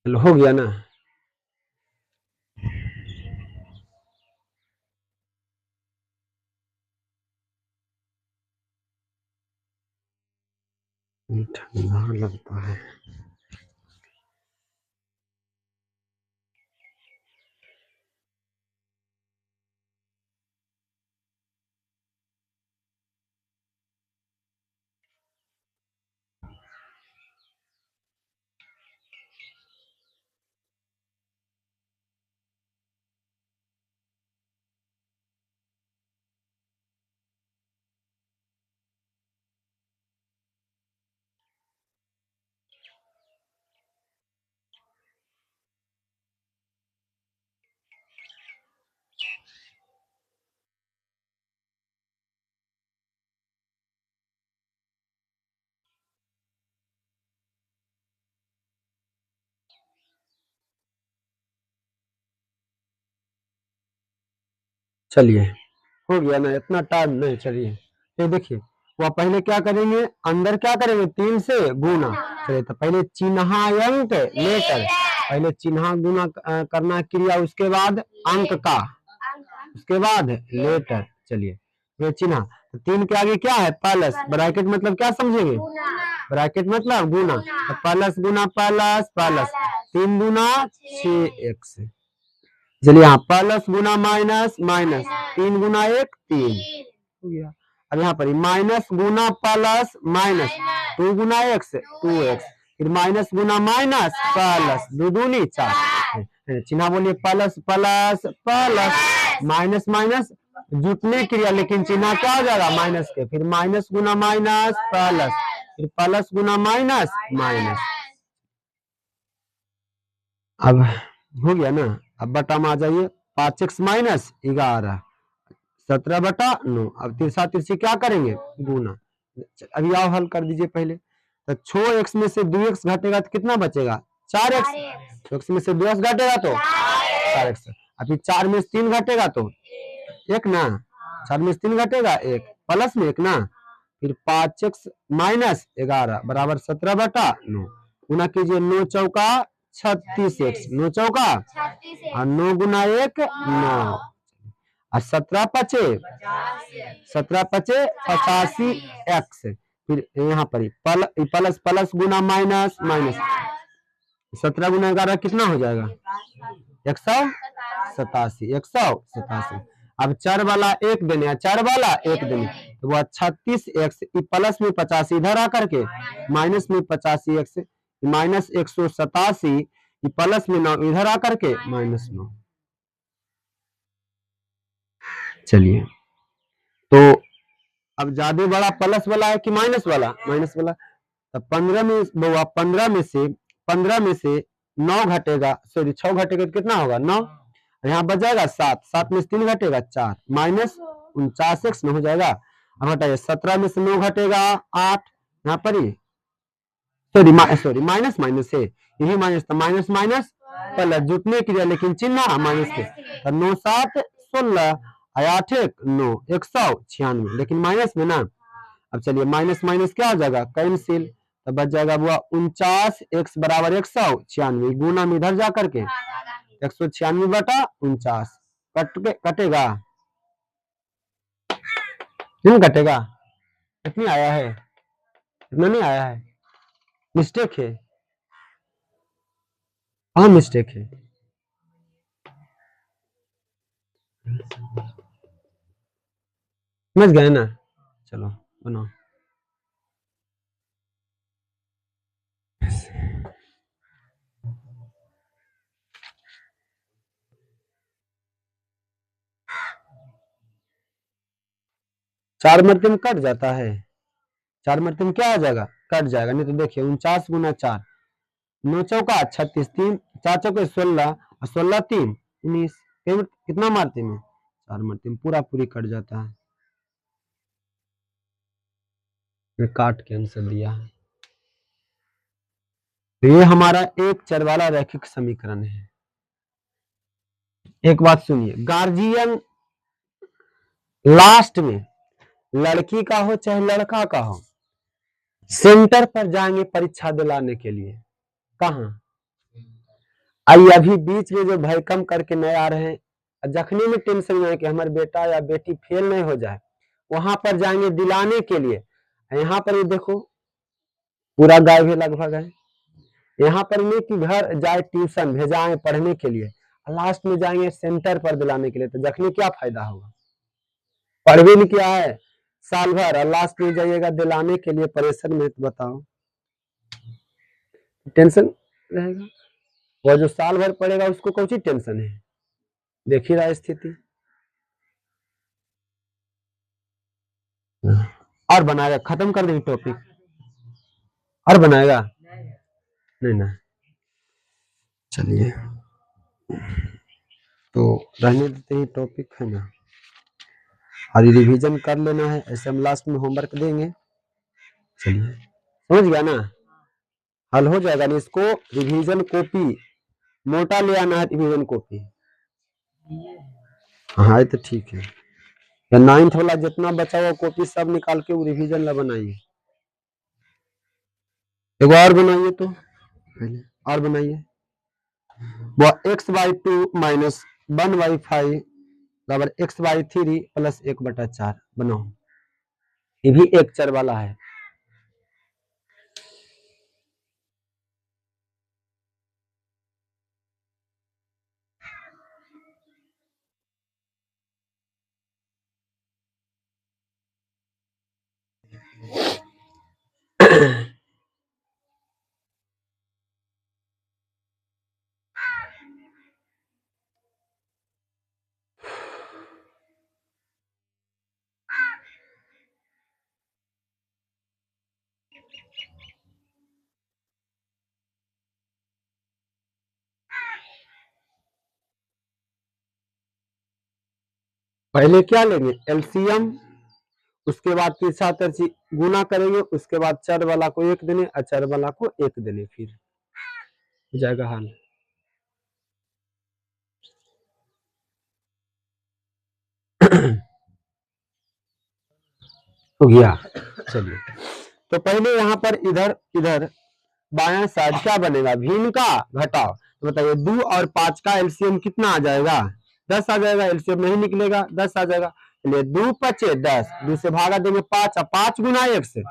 चलो हो गया ना? ठंडा लगता है। चलिए हो गया ना? इतना टाइम नहीं। चलिए ये देखिए, वह पहले क्या करेंगे? अंदर क्या करेंगे? 3 से गुना। चलिए तो पहले चिन्हांक लेकर, पहले चिन्ह गुना करना है क्रिया, उसके बाद अंक का, उसके बाद लेटर। चलिए ये चिन्ह, तो 3 के आगे क्या है? प्लस। ब्रैकेट मतलब क्या समझेंगे? ब्रैकेट मतलब गुना, तो प्लस गुना प्लस प्लस 3 गुना 6x। चलिए यहाँ प्लस गुना माइनस माइनस 3 गुना 1 3 हो गया। अब यहाँ पर माइनस गुना प्लस माइनस 2 गुना x 2x, फिर माइनस गुना माइनस प्लस 2 दूनी 4। चिन्ह बोलिए plus plus plus, minus minus जुटने क्रिया, लेकिन चिन्ह क्या हो जाएगा माइनस के, फिर माइनस गुना माइनस प्लस, फिर प्लस गुना माइनस माइनस। अब हो गया ना। अब बटा में आ जाइए, 5x माइनस 11 17/9। अब तिरछा तिरछी क्या करेंगे, गुना। अभी आओ हल कर दीजिए पहले। तो 6x में से 2x घटेगा तो कितना बचेगा, 4x। तो x में से 2x घटेगा तो 4x। अभी 4 में से 3 घटेगा तो 1 ना, 4 में से 3 घटेगा 1, प्लस में 1 ना, फिर 5x माइनस 11 बराबर 17/9। गुना कीजिए, 9 चौका 36x, 9 चौका और 9 गुना 1 9 और 17 पचे 85x। फिर यहाँ पर प्लस प्लस गुना माइनस माइनस, 17 गुना 11 कितना हो जाएगा, 187, 187। अब 4 वाला 1 देने, 4 वाला 1 देने, तो वो 36x प्लस में 85 इधर आकर के माइनस में 85x माइनस 187 प्लस में 9 इधर आकर के -9। चलिए, तो अब ज्यादा बड़ा प्लस वाला है कि माइनस वाला, माइनस वाला। तो 15 में से 9 घटेगा, सॉरी 6 घटेगा तो कितना होगा 9, यहाँ बच जाएगा 7, 7 में से 3 घटेगा 4 माइनस 49x में हो जाएगा। अब हटाइए, 17 में से 9 घटेगा 8, यहाँ पर ही सॉरी माइनस माइनस है, यही माइनस था, माइनस माइनस प्लस, जुटने की लेकिन चिन्ह माइनस के। तो 9 7 16 8 1 9 196, लेकिन माइनस में ना। अब चलिए, माइनस माइनस क्या हो जाएगा, कैंसिल। तो बच जाएगा वो 49x बराबर 196, गुना में इधर जा करके 196/49 कटेगा, नहीं कटेगा, इतनी आया है, इतना नहीं आया है, मिस्टेक है, हाँ मिस्टेक है। समझ गए ना, चलो बनाओ। चार मरतबे कट जाता है, 4 मरतबे क्या आ जाएगा, कट जाएगा, नहीं तो देखिए 49 गुना 4, 9 चौका 36, 3 4 चौके 16 और 16 3 19, कितना मारते में 4 मरतबे पूरा पूरी कट जाता है। मैं काट के आंसर दिया है। तो ये हमारा एक चर वाला रैखिक समीकरण है। एक बात सुनिए, गार्जियन लास्ट में लड़की का हो चाहे लड़का का हो, सेंटर पर जाएंगे परीक्षा दिलाने के लिए। कहाँ, आई अभी बीच में जो भय कम करके नए आ रहे हैं, जखने में टेंशन में है कि हमारे बेटा या बेटी फेल नहीं हो जाए, वहां पर जाएंगे दिलाने के लिए। यहाँ पर ये देखो पूरा गायब है लगभग है। यहाँ पर नहीं कि घर जाए ट्यूशन भेजाएं पढ़ने के लिए, लास्ट में जाएंगे सेंटर पर दिलाने के लिए, तो जखने क्या फायदा होगा, पढ़ भी नहीं किया है साल भर और लास्ट में जाइएगा दिलाने के लिए परेशान में, तो बताओ टेंशन रहेगा। वो जो साल भर पढ़ेगा उसको कौन सी टेंशन है, देख ही रहा स्थिति। और बनाएगा, खत्म कर देंगे टॉपिक, और बनाएगा नहीं ना। चलिए, तो रहने देते ही टॉपिक है ना, और रिवीजन कर लेना है, ऐसे हम लास्ट में होमवर्क देंगे। चलिए, समझ गया ना, हल हो जाएगा ना। इसको रिवीजन कॉपी मोटा ले आना है, रिवीजन कॉपी। हाँ ये तो ठीक है, या 9th वाला जितना बचा हुआ कॉपी सब निकाल के वो रिवीजन ला बनाइए। एक और बनाइए, तो पहले और बनाइए, वो x/2 माइनस 1/5 बराबर x/3 प्लस 1/4 बनाओ। ये भी एक चर वाला है। पहले क्या लेंगे एलसीएम, उसके बाद तीसरा तरची गुना करेंगे, उसके बाद चर वाला को एक देने, अचर वाला को एक देने, फिर हो जाएगा हल। हो गया। चलिए तो पहले यहाँ पर इधर इधर बायां साइड क्या बनेगा, भिन्न का घटाओ। तो बताइए 2 और 5 का एलसीएम कितना आ जाएगा, 10 आ जाएगा। एलसीएम नहीं निकलेगा, 10 आ जाएगा। चलिए 2 5 10, 2 से भागा देंगे 5, अब 5 गुना 1 से,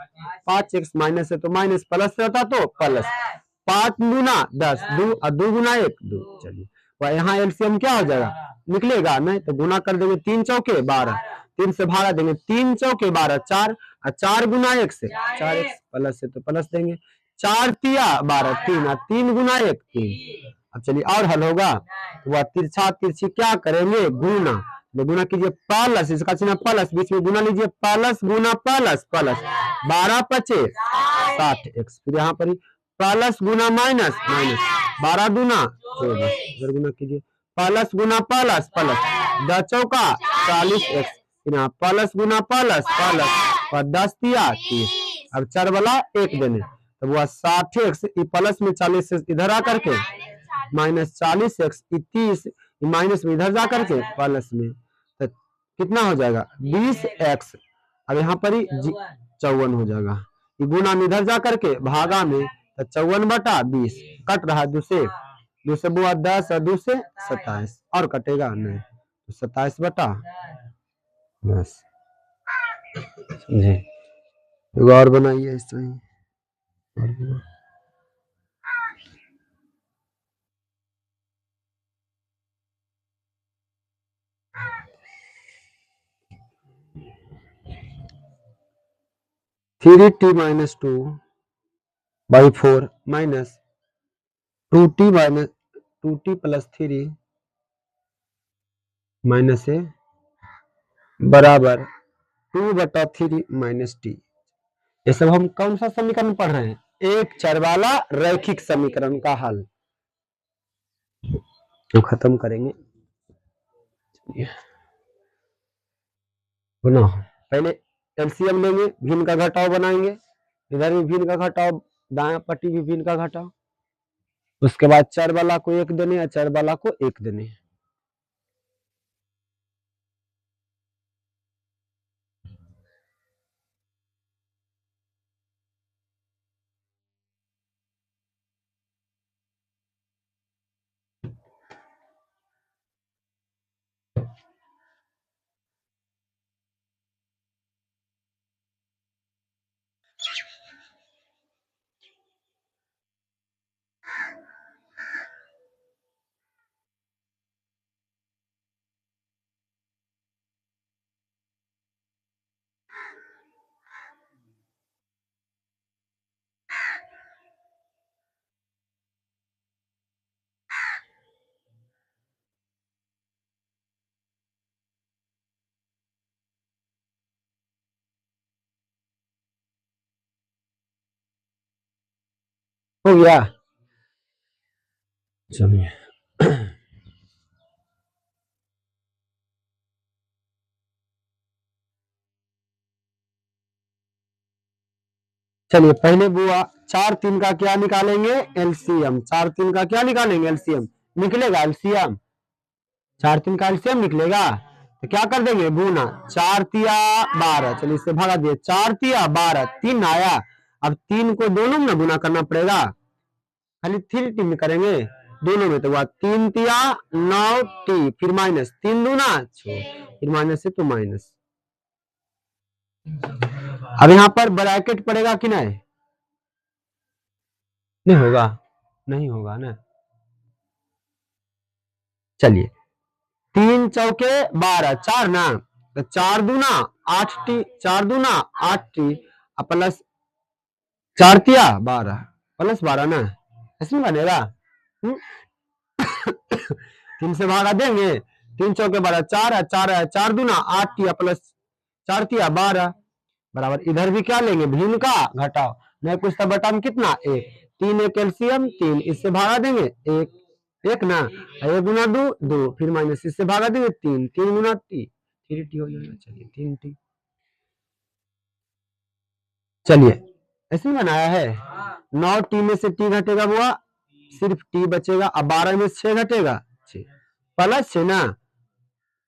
5x माइनस है तो माइनस, प्लस रहता तो प्लस, 5 गुना 10 2 और 2 गुना 1 2। चलिए और यहाँ एलसीएम क्या हो जाएगा, निकलेगा नहीं तो गुना कर देंगे, 3 चौके 12, 3 से भागा देंगे, 3 चौके 12 4, और 4 गुना 1 से 4x, प्लस है तो प्लस देंगे, 4 तिया 12 3, और 3 गुना 1 3। अब चलिए और हल होगा, तो वह तिरछा तिरछी क्या करेंगे, गुना। गुना कीजिए प्लस, इसका चिन्ह प्लस, बीच में गुना लीजिए, प्लस गुना प्लस प्लस, 12 5 60x, फिर यहाँ पर प्लस गुना माइनस माइनस, 12 दूना 14, इधर गुना कीजिए, प्लस गुना प्लस प्लस, 10 चौका 40x, यहाँ प्लस गुना प्लस प्लस, और 10 तिया 30। अब चार वाला एक देने, तो वह 60x प्लस में 40 इधर आकर के माइनस 40x, 30 माइनस में इधर जा करके प्लस में, तो कितना हो जाएगा 20x। अब यहाँ पर ही 54 हो जाएगा, ये गुना में इधर जा करके भागा में, तो 54 बटा 20 कट रहा है, 2 से बुआ 10 और 2 से 27, और कटेगा नहीं, तो 27 बटा 10। समझे, और बनाइए इस तरह। Three t minus 2 by 4 minus 2t minus 2t plus 3 minus a बराबर 2 बटा 3 माइनस टी। ये सब हम कौन सा समीकरण पढ़ रहे हैं, एक चर वाला रैखिक समीकरण का हल। तो खत्म करेंगे ना, पहले एलसीएम लेंगे, भिन्न का घटाव बनाएंगे, इधर भी भिन्न का घटाव, दाया पट्टी भी भिन्न का घटाव, उसके बाद चर वाला को एक देने, अचर वाला को एक देने। हो गया। चलिए चलिए पहले बुआ 4 3 का क्या निकालेंगे, एलसीएम। 4 3 का क्या निकालेंगे, एलसीएम। निकलेगा एलसीएम, 4 3 का एलसीएम निकलेगा, तो क्या कर देंगे गुना, 4 तिया 12, चलिए इससे भागा दिए, 4 तिया 12 3 आया। अब 3 को दोनों में गुना करना पड़ेगा, खाली 3 टी में करेंगे दोनों में, तो हुआ 3 तिया 9 टी, फिर माइनस 3 दूना 6, फिर माइनस है तो माइनस। अब यहाँ पर ब्रैकेट पड़ेगा कि नहीं, नहीं होगा, नहीं होगा ना। चलिए 3 चौके 12 4 ना, तो 4 दूना 8 टी, 4 दूना 8 टी, प्लस 4 तिया 12 प्लस 12 ना, इसमें बनेगा। 3 से भागा देंगे, 3 चौके 12 4 है, 4 है, 4 दूना 8 टिया प्लस 4 तिया 12 बराबर, इधर भी क्या लेंगे भिन्न का घटाओ, नहीं कुछ तो बटा में कितना 1, 3 एक एलसीएम 3, इससे भागा देंगे 1 1 ना, 1 गुना 2 2, फिर माइनस इससे भागा देंगे 3 3 गुना 3 3t हो जाएगा। चलिए 3t, चलिए ऐसे बनाया है। 9t में से t घटेगा बुआ, सिर्फ t बचेगा। अब 12 में से 6 घटेगा, 6 प्लस 6 ना,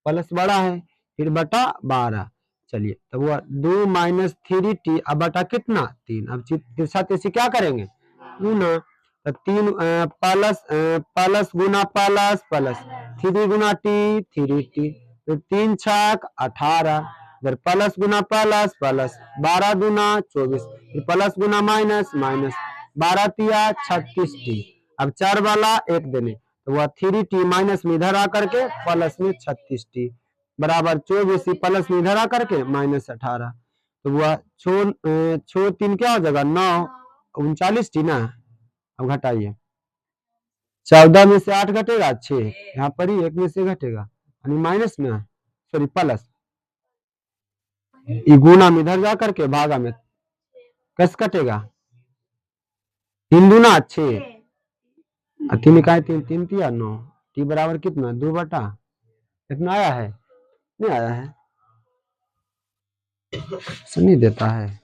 प्लस बड़ा है, फिर बटा 12। चलिए तो हुआ 2 माइनस 3t, अब बटा कितना 3। अब तिरछा तिरछी क्या करेंगे, गुना। तो 3 प्लस प्लस गुना प्लस प्लस, 3 गुना टी 3t, फिर 3 छक 18, इधर प्लस गुना प्लस प्लस, 12 गुना 24, फिर प्लस गुना माइनस माइनस, 12 तिया 36t। अब 4 वाला 1 देने, तो वह 3t माइनस में इधर आकर के प्लस में 36t बराबर 24, प्लस में इधर आकर के माइनस 18। तो वह छो 3 क्या हो जाएगा 9, 39t ना। अब घटाइए, 14 में से 8 घटेगा 6, यहाँ पर ही 1 में से घटेगा, यानी माइनस में, सॉरी प्लस, गुना में इधर जा करके भागा में कैसे कटेगा, 3 दूना 6, 3 का 3 3 तिया 9, टी बराबर कितना 2 बटा, कितना आया है, नहीं आया है, नहीं देता है।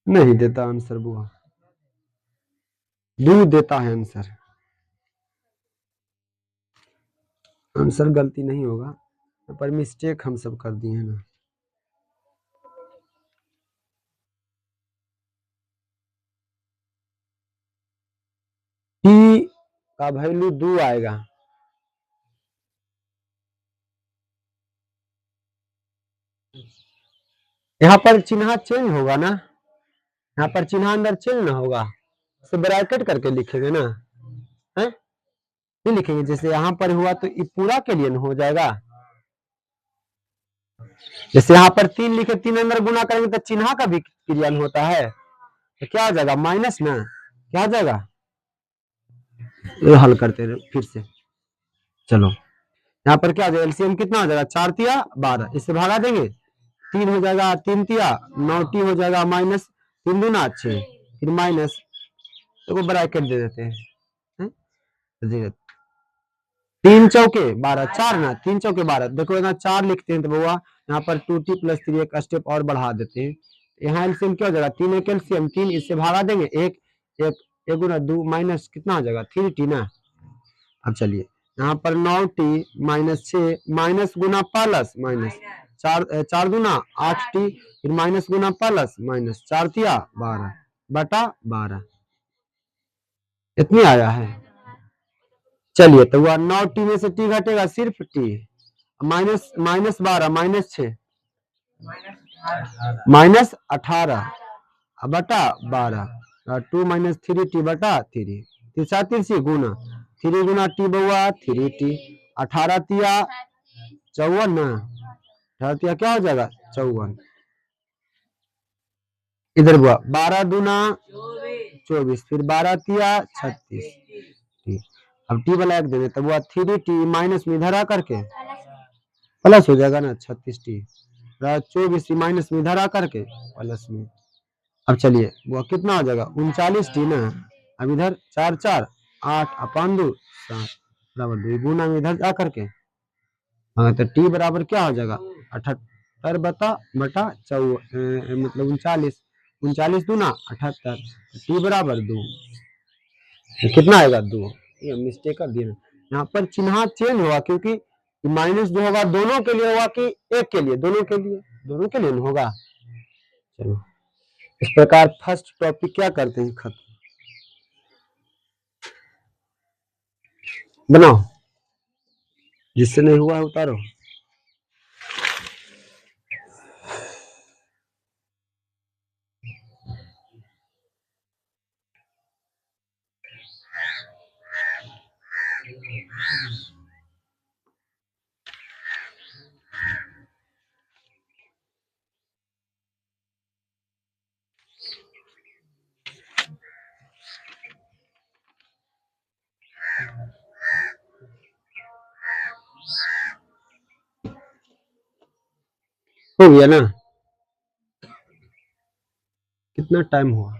नहीं देता आंसर बुआ, 2 देता है आंसर। आंसर गलती नहीं होगा, पर मिस्टेक हम सब कर दिए हैं ना। टी का वैल्यू 2 आएगा, यहाँ पर चिन्ह चेंज होगा ना, यहाँ पर चिन्ह अंदर चेंज ना होगा, तो ब्रैकेट करके लिखेंगे ना, है नहीं लिखेंगे। जैसे यहाँ पर हुआ तो ये पूरा के लिए हो जाएगा, जैसे यहाँ पर 3 लिखे, 3 अंदर गुना करेंगे तो चिन्ह का भी क्रियान होता है, तो क्या हो जाएगा माइनस ना, क्या हो जाएगा, ये हल करते रहे फिर से। चलो यहाँ पर क्या हो जाएगा, एलसीएम कितना हो जाएगा 4 तिया 12, इससे भागा देंगे 3 हो जाएगा, 3 तिया 9t हो जाएगा, माइनस 3 दूना 6, फिर माइनस, तो ब्रैकेट दे देते हैं, 3 चौके 12, 4 ना, 3 चौके 12, देखो यहाँ 4 लिखते हैं तो बुआ यहाँ पर 2t प्लस 3 एक स्टेप और बढ़ा देते हैं, यहाँ एलसीएम क्या हो जाएगा 3 एक एलसीएम 3, इससे भागा देंगे 1 1 1 गुना 2 माइनस कितना हो जाएगा 3t ना। अब चलिए यहाँ पर 9t माइनस 6 माइनस गुना प्लस माइनस, 4 दूना 8t, फिर माइनस गुना प्लस माइनस, 4 तिया 12 बटा 12, इतनी आया है। चलिए तो वह 9t में से t घटेगा सिर्फ t, minus minus 12 minus 6 minus 18 बटा 12, 2 माइनस 3t बटा 3, तिरछा तिरछी गुना, 3 गुना t बउआ 3t, 18 तिया 54 ना, 18 तिया क्या हो जाएगा 54, इधर बुआ 12 दूना 24, फिर 12 तिया 36, अब टी वाला एक देंगे तब वह 3t माइनस में इधर आकर के प्लस हो जाएगा ना 36t, 24 माइनस में इधर आकर के प्लस में। अब चलिए वो कितना हो जाएगा 39t ना, अब इधर 4 4 8 अपन 2 7 बराबर 2 गुना में इधर आकर के, हाँ तो t बराबर क्या हो जाएगा 78 बटा 4 मतलब 39, 39 दूना 78, t बराबर 2, कितना आएगा 2, ये मिस्टेक कर दिया, यहाँ पर चिन्ह चेंज हुआ क्योंकि माइनस जो होगा दोनों के लिए होगा कि एक के लिए, दोनों के लिए होगा। चलो इस प्रकार फर्स्ट टॉपिक क्या करते हैं खत्म, बनाओ, जिससे नहीं हुआ है उतारो। हो गया ना। कितना टाइम हुआ?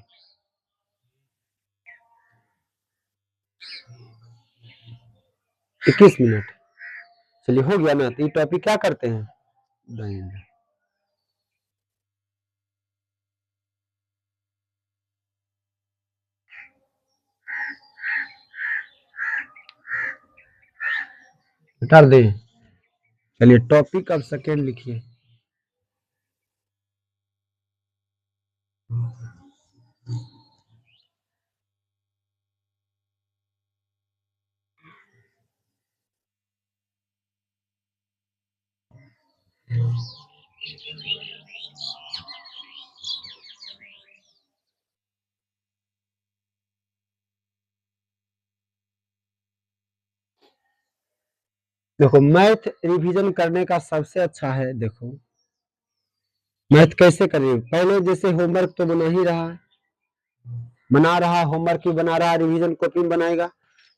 21 मिनट। चलिए हो गया ना। तो ये टॉपिक क्या करते हैं? ब्रांड। हटा दे। चलिए टॉपिक अब सेकेंड लिखिए। देखो मैथ रिवीजन करने का सबसे अच्छा है। देखो मैथ कैसे करेंगे? पहले जैसे होमवर्क तो बना ही रहा है, बना रहा होमवर्क ही बना रहा, रिवीजन कॉपी में बनाएगा।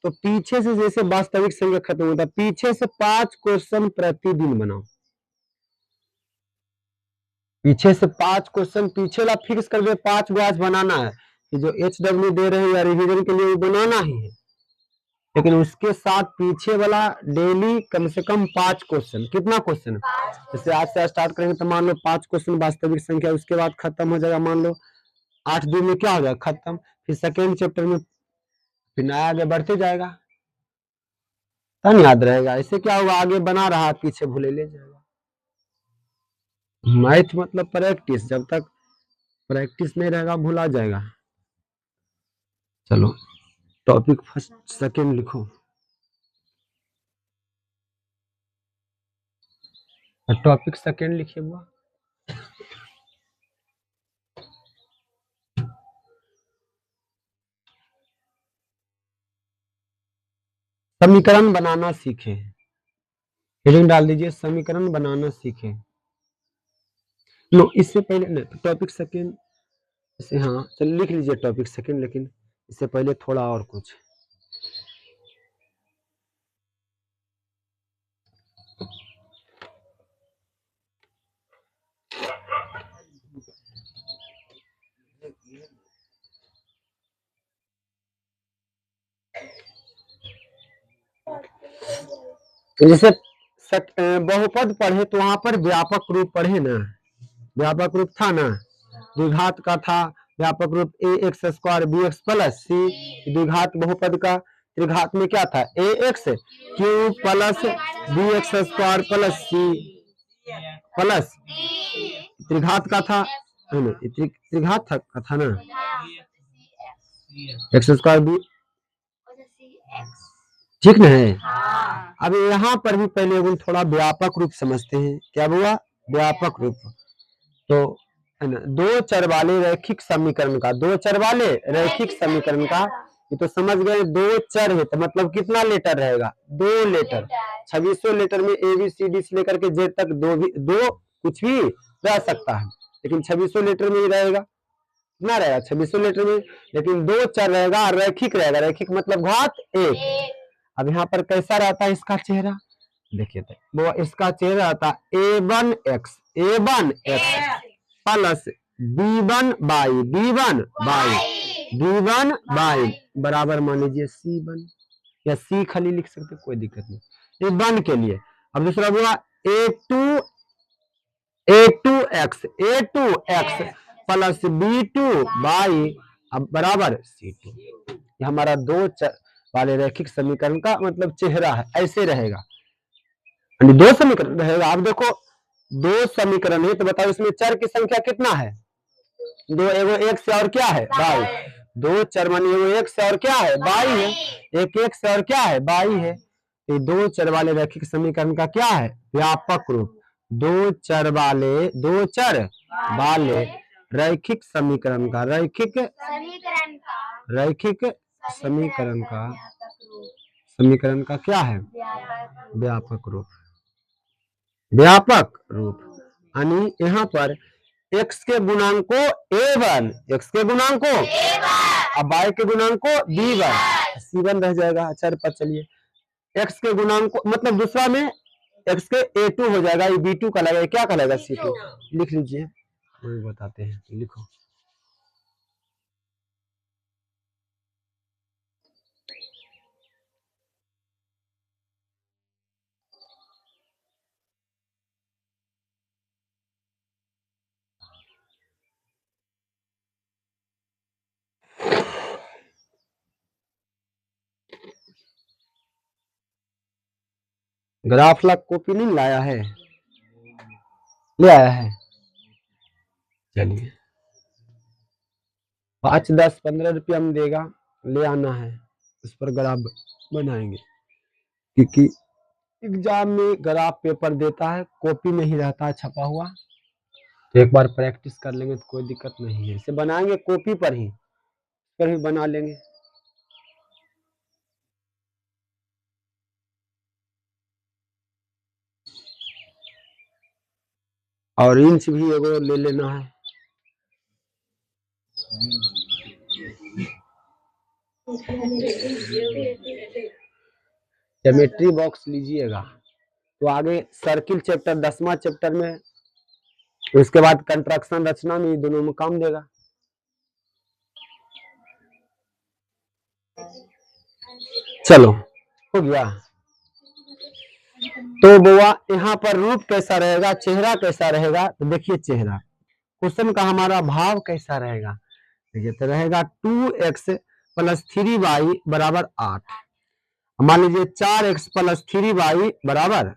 तो पीछे से जैसे वास्तविक संख्या खत्म होता है, पीछे से 5 क्वेश्चन प्रतिदिन बनाओ। पीछे से 5 क्वेश्चन पीछे ला फिक्स कर दे, 5 गो आज बनाना है कि जो HW दे रहे हैं या रिवीजन के लिए वो बनाना ही है। लेकिन उसके साथ पीछे वाला डेली कम से कम 5 क्वेश्चन। कितना क्वेश्चन? जैसे आज से स्टार्ट करेंगे तो मान लो 5 क्वेश्चन वास्तविक संख्या, उसके बाद खत्म हो जाएगा। मान लो 8 दिन में क्या हो जाएगा? खत्म। फिर सेकेंड चैप्टर में फिर नया आगे बढ़ते जाएगा, तब याद रहेगा। ऐसे क्या होगा? आगे बना रहा पीछे भूले ले जाएगा। मैथ मतलब प्रैक्टिस, जब तक प्रैक्टिस नहीं रहेगा भूला जाएगा। चलो टॉपिक फर्स्ट सेकेंड लिखो। टॉपिक सेकेंड लिखिए बुआ। समीकरण बनाना सीखे। हेडिंग डाल दीजिए, समीकरण बनाना सीखे। नो इससे पहले टॉपिक सेकेंड इसे, हाँ चलिए लिख लीजिए टॉपिक सेकेंड, लेकिन इससे पहले थोड़ा और कुछ। जैसे बहुपद पढ़े तो वहां पर व्यापक रूप पढ़े ना, व्यापक रूप था ना, द्विघात का था व्यापक रूप ax² bx प्लस c। द्विघात बहुपद का त्रिघात में क्या था? ax cube plus bx² plus c plus. त्रिघात का था, त्रिघात था ना, x² b, ठीक ना है? अब यहाँ पर भी पहले हम थोड़ा व्यापक रूप समझते हैं। क्या हुआ? व्यापक रूप। तो है ना, दो चर वाले रैखिक समीकरण का, दो चर वाले रैखिक समीकरण का, ये तो समझ गए। दो चर है तो मतलब कितना लेटर रहेगा? 2 लेटर। 2600 लेटर में ABCD से लेकर के Z तक दो कुछ भी रह सकता है, लेकिन 2600 लेटर में ही रहेगा। कितना रहेगा? 2600 लेटर में। लेकिन दो चर रहेगा, रैखिक रहेगा। रैखिक मतलब घात 1। अब यहाँ पर कैसा रहता है इसका चेहरा? देखिए तो वो इसका चेहरा आता a1x प्लस b1 बराबर मान लीजिए c1 या c खाली लिख सकते, कोई दिक्कत नहीं इस वन के लिए। अब दूसरा हुआ a2x प्लस b2 अब बराबर c2। ये हमारा दो चर वाले रैखिक समीकरण का मतलब चेहरा है, ऐसे रहेगा। दो समीकरण रहेगा। आप देखो दो समीकरण है तो बताओ इसमें चर की संख्या कितना है? दो, एगो एक से और क्या है? बाई। दो चर मानी एगो एक से और क्या है? बाई है। एक से और क्या है? बाई है। ये दो चर वाले रैखिक समीकरण का क्या है? व्यापक रूप। दो चर वाले रैखिक समीकरण का, समीकरण का क्या है? व्यापक रूप। व्यापक रूप यानी यहाँ पर x के गुणांक को a1, x के गुणांक को अब y के गुणांक को b1, c1 रह जाएगा चर पर। चलिए x के गुणांक को मतलब दूसरा में x के a2 हो जाएगा, ये b2 कहलाएगा, क्या कहलाएगा? c2। लिख लीजिए, वही बताते हैं, लिखो। ग्राफ ला कॉपी नहीं लाया है, ले आया है। चलिए 5, 10, 15 रुपया में देगा, ले आना है, उस पर ग्राफ बनाएंगे, क्योंकि एग्जाम में ग्राफ पेपर देता है, कॉपी में ही रहता है छपा हुआ। तो एक बार प्रैक्टिस कर लेंगे तो कोई दिक्कत नहीं है, इसे बनाएंगे कॉपी पर ही, बना लेंगे। और इंच भी एगो ले लेना है। ज्योमेट्री बॉक्स लीजिएगा तो आगे सर्किल चैप्टर 10वां चैप्टर में, उसके बाद कंट्रक्शन रचना में, दोनों में काम देगा। चलो हो गया। तो बुआ यहाँ पर रूप कैसा रहेगा, चेहरा कैसा रहेगा, तो देखिए चेहरा, क्वेश्चन का हमारा भाव कैसा रहेगा, देखिए तो रहेगा 2x + 3y = 8। मान लीजिए 4x + 3y = 4।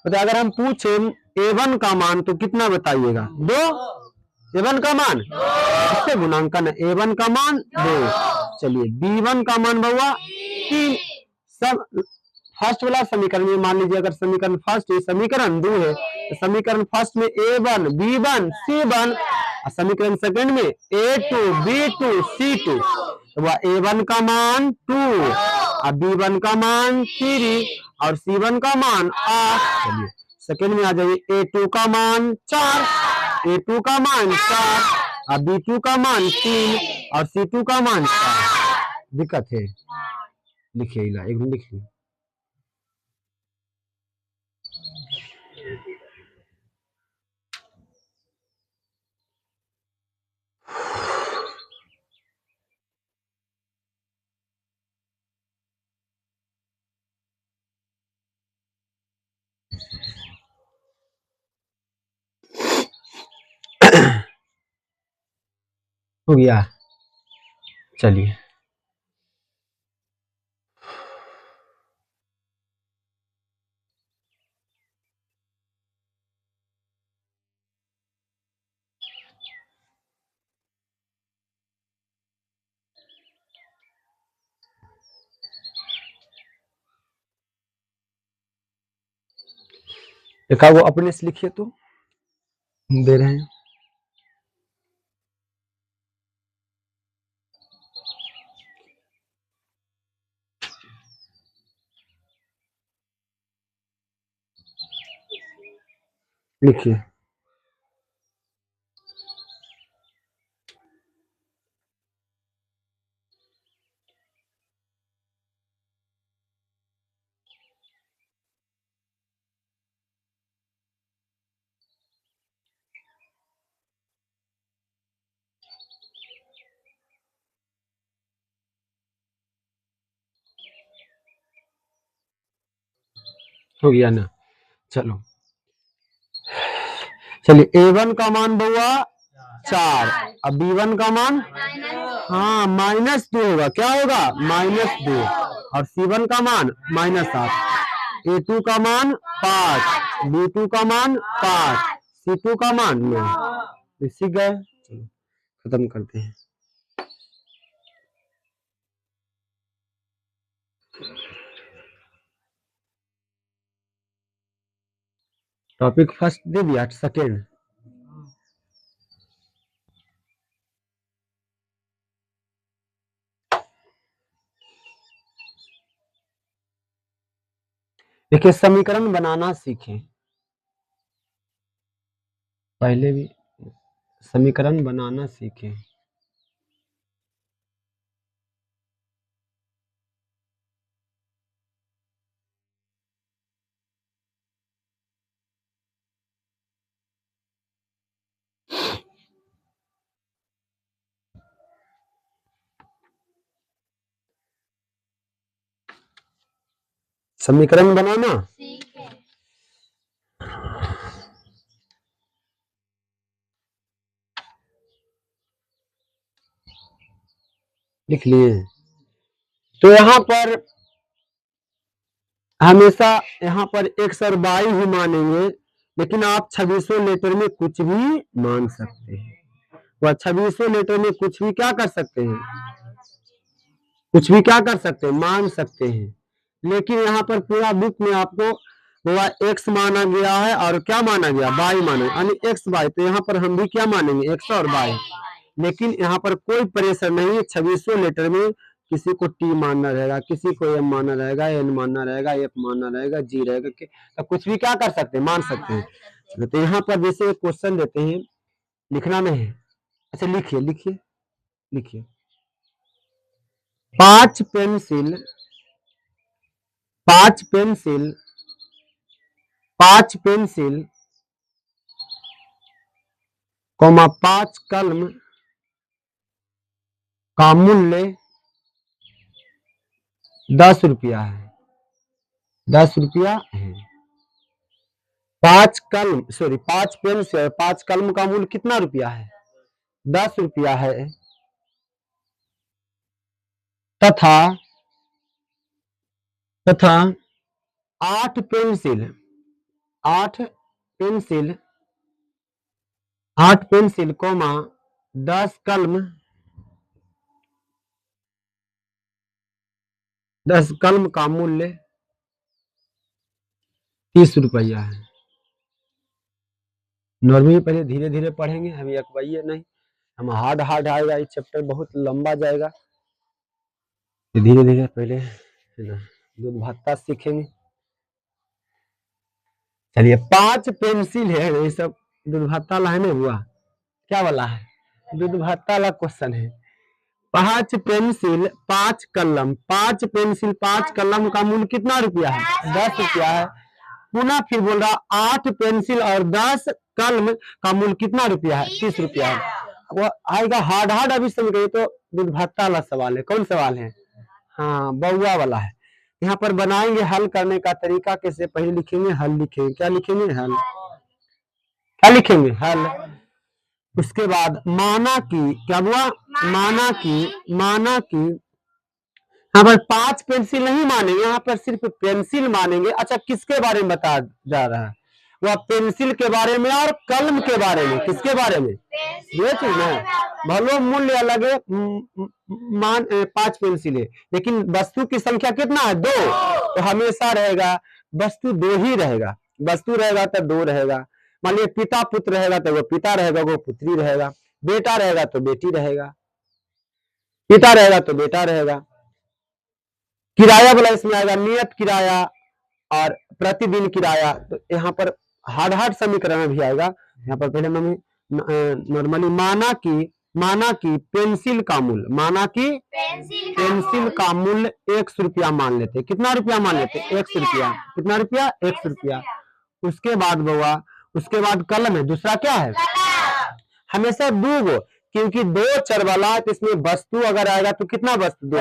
तो अगर हम पूछे a1 का मान तो कितना बताइएगा, 2। a1 का मान इससे गुणांकन है, a1 का मान 2। चलिए b1 का मान बउआ 3। सब फर्स्ट वाला समीकरण में मान लीजिए, अगर समीकरण फर्स्ट है, समीकरण 2 है, तो समीकरण फर्स्ट में a1 b1 c1, और समीकरण सेकंड में a2 b2 c2। तो वह a1 का मान 2 और b1 का मान 3 और c1 का मान 8। चलिए सेकंड में आ जाइए, a2 का मान 4, a2 का मान 4 और b2 का मान 3 और c2 का मान 4। दिक्कत है, लिखिए एक मिनट लिखिए। हो गया। चलिए देखा, वो अपने से लिखिए तो दे रहे हैं। लिखिए हो गया ना। चलो चलिए a1 का मान बउआ 4, अब b1 का मान, हाँ -2 होगा, क्या होगा -2, और c1 का मान -8, a2 का मान 5, b2 का मान 5, c2 का मान 9। सीख गए। चलो खत्म करते हैं। टॉपिक फर्स्ट दे दिया, सेकेंड देखिए, समीकरण बनाना सीखें, पहले भी समीकरण बनाना सीखें। समीकरण बनाना लिख लिए। तो यहाँ पर हमेशा यहाँ पर x और y ही मानेंगे, लेकिन आप 2600 लेटर में कुछ भी मान सकते हैं। वह 2600 लेटर में कुछ भी क्या कर सकते हैं, कुछ भी क्या कर सकते हैं, मान सकते हैं। लेकिन यहाँ पर पूरा बुक में आपको वह x माना गया है और क्या माना गया, y माना, यानी x y। तो यहाँ पर हम भी क्या मानेंगे, x और y। लेकिन यहाँ पर कोई प्रेशर नहीं है। 2600 लेटर में किसी को टी मानना रहेगा, किसी को एम मानना रहेगा, एन मानना रहेगा, एफ मानना रहेगा, जी रहेगा, तो कुछ भी क्या कर सकते हैं, मान सकते हैं। चलो, तो यहाँ पर जैसे क्वेश्चन देते हैं, लिखना नहीं है। अच्छा, लिखिए लिखिए लिखिए। 5 पेंसिल 5 पेंसिल 5 पेंसिल, 5 कलम का मूल्य 10 रुपया है। 10 रुपया है। 5 पेंसिल, 5 कलम का मूल्य कितना रुपया है, 10 रुपया है। तथा 8 पेंसिल 8 पेंसिल 10 कलम 10 कलम का मूल्य 30 रुपया है। नॉर्मली पहले धीरे धीरे पढ़ेंगे, हम अकबाइए नहीं, हम हार्ड आएगा, ये चैप्टर बहुत लंबा जाएगा। धीरे धीरे पहले है ना दूध भत्ता सीखेंगे। चलिए, 5 पेंसिल है, ये सब दूध भत्ता ला है ना हुआ, क्या वाला है, दूध भत्ता वाला क्वेश्चन है। 5 पेंसिल 5 कलम 5 पेंसिल 5 कलम का मूल्य कितना रुपया है, 10 रुपया है। पुनः फिर बोल रहा 8 पेंसिल और 10 कलम का मूल्य कितना रुपया है, 30 रुपया है। वो आएगा हार्ड अभी समझ गए तो दूध भत्ता वाला सवाल है। कौन सवाल है, हाँ बउआ वाला है। यहाँ पर बनाएंगे हल करने का तरीका कैसे, पहले लिखेंगे हल, लिखेंगे क्या लिखेंगे, हल, क्या लिखेंगे, हल। उसके बाद माना कि क्या हुआ, माना कि यहाँ पर 5 पेंसिल नहीं मानेंगे, यहाँ पर सिर्फ पेंसिल मानेंगे। अच्छा, किसके बारे में बता जा रहा है, वह पेंसिल के बारे में और कलम के बारे में। किसके बारे में, ये चीज ना, भलो मूल्य अलग है, 5 पेंसिल है, लेकिन वस्तु की संख्या कितना है, 2। तो हमेशा रहेगा वस्तु 2 ही रहेगा। वस्तु रहेगा तो 2 रहेगा। मान लीजिए पिता पुत्र रहेगा तो वो पिता रहेगा, वो पुत्री रहेगा। बेटा रहेगा तो बेटी रहेगा, पिता रहेगा तो बेटा रहेगा। किराया वाला इसमें आएगा, नियत किराया और प्रतिदिन किराया। तो यहाँ पर हार्ड समीकरण भी आएगा। यहाँ पर पहले नॉर्मली माना कि पेंसिल का मूल्य, पेंसिल का मूल्य 100 रुपया मान लेते। कितना रुपया मान लेते, 100 रुपया। कितना रुपया, 100 रुपया। उसके बाद बउआ, उसके बाद कलम है, दूसरा क्या है, हमेशा 2 क्योंकि 2 चर वाला है, तो इसमें वस्तु अगर आएगा तो कितना वस्तु, 2।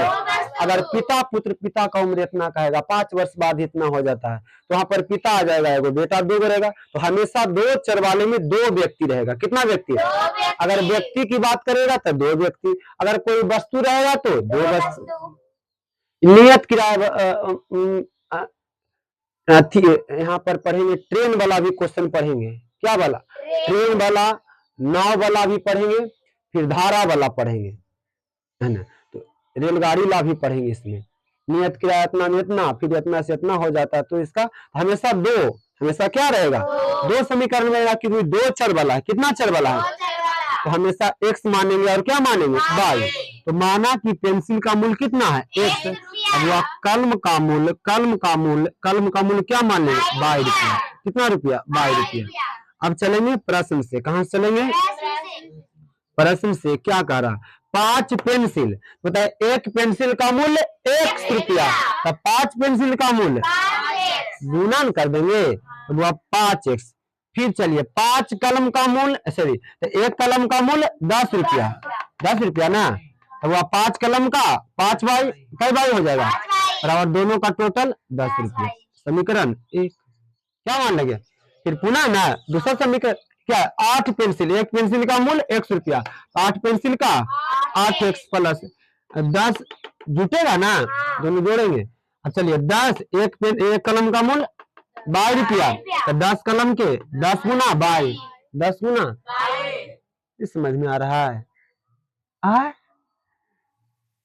अगर पिता पुत्र, पिता का उम्र इतना कहेगा, 5 वर्ष बाद इतना हो जाता है, तो वहां पर पिता आ जाएगा, एगो बेटा 2 रहेगा। तो हमेशा 2 चर वाले में 2 व्यक्ति रहेगा। कितना व्यक्ति, अगर व्यक्ति की बात करेगा तो 2 व्यक्ति, अगर कोई वस्तु रहेगा तो 2 वस्तु। नियत किराया यहाँ पर पढ़ेंगे, ट्रेन वाला भी क्वेश्चन पढ़ेंगे। क्या वाला, ट्रेन वाला, नाव वाला भी पढ़ेंगे, फिर धारा वाला पढ़ेंगे, है ना। तो रेलगाड़ी ला भी पढ़ेंगे। इसमें नियत किराया इतना फिर इतना से इतना हो जाता है, तो इसका हमेशा 2, हमेशा क्या रहेगा, 2 समीकरण रहेगा, क्योंकि 2 चर वाला है। कितना चर वाला है, तो हमेशा x मानेंगे और क्या मानेंगे, y। तो माना कि पेंसिल का मूल्य कितना है, x। अब वह कलम का मूल्य क्या मान लेंगे, 22 रुपया। कितना रुपया, 22 रुपया। अब चलेंगे प्रश्न से, कहां से चलेंगे, प्रश्न से क्या कह रहा, 5 पेंसिल बताए, 1 पेंसिल का मूल्य 100 रुपया, तो 5 पेंसिल का मूल्य गुणन कर देंगे, तो वह 5x। फिर चलिए 5 कलम का मूल्य, सॉरी, तो 1 कलम का मूल्य 10 रुपया, 10 रुपया ना, तो वह 5 कलम का 5 बाई कई बाई हो जाएगा, और दोनों का टोटल 10 रुपया। समीकरण 1 क्या मान लगे। फिर पुनः ना दूसरा समीकरण क्या, 8 पेंसिल, 1 पेंसिल का मूल्य 100 रुपया, 8 पेंसिल का 8x प्लस 10 जुटेगा ना, दोनों जोड़ेंगे, अब चलिए 10, एक कलम का मूल्य 22 रुपया, तो 10 कलम के 10 गुना 22, 10 गुना, इस समझ में आ रहा है।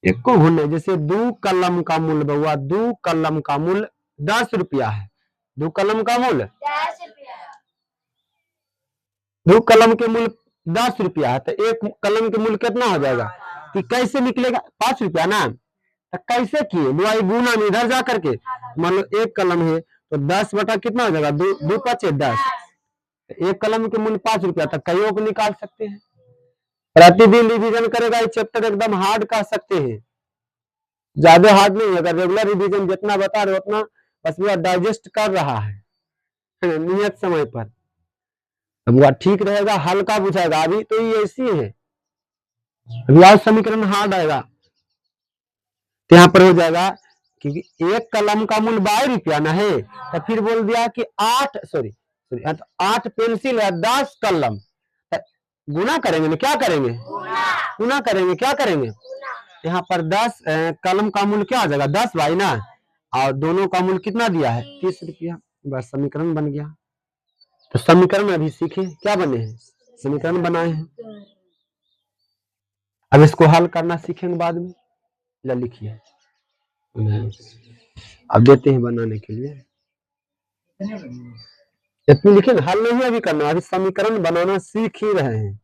एक को भूलने, जैसे 2 कलम का मूल्य बउआ, 2 कलम का मूल्य 10 रुपया है, 2 कलम का मूल्य 10 रुपया, 2 कलम के मूल्य 10 रुपया है, तो एक कलम के मूल्य कितना हो जाएगा, कि कैसे निकलेगा, 5 रुपया ना, तो कैसे किए बुआई गुना में इधर जा करके, मान लो एक कलम है तो 10 बटा कितना हो जाएगा, 2 5 10, एक कलम के मूल्य 5 रुपया, तक कईयों को निकाल सकते हैं। प्रतिदिन रिवीजन करेगा ये चैप्टर एकदम हार्ड कह सकते हैं, ज्यादा हार्ड नहीं, अगर रेगुलर रिवीजन जितना बता रहे उतना बस वो डाइजेस्ट कर रहा है नियत समय पर, अब वह ठीक रहेगा, हल्का बुझाएगा। अभी तो ये ऐसी है, अभी आज समीकरण हार्ड आएगा, तो यहाँ पर हो जाएगा, क्योंकि एक कलम का मूल्य 22 रुपया ना है, तो फिर बोल दिया कि 8 पेंसिल है, 10 कलम, गुना करेंगे ना, क्या करेंगे, गुना करेंगे, क्या करेंगे, यहाँ पर 10 कलम का मूल्य क्या आ जाएगा, 10 भाई ना, और दोनों का मूल्य कितना दिया है, 30 रुपया, बस समीकरण बन गया। तो समीकरण अभी सीखे, क्या बने हैं, समीकरण बनाए हैं, अब इसको हल करना सीखेंगे बाद में। लिखिए, अब देते हैं बनाने के लिए, इतनी लिखे, हल नहीं अभी करना, अभी समीकरण बनाना सीख ही रहे हैं।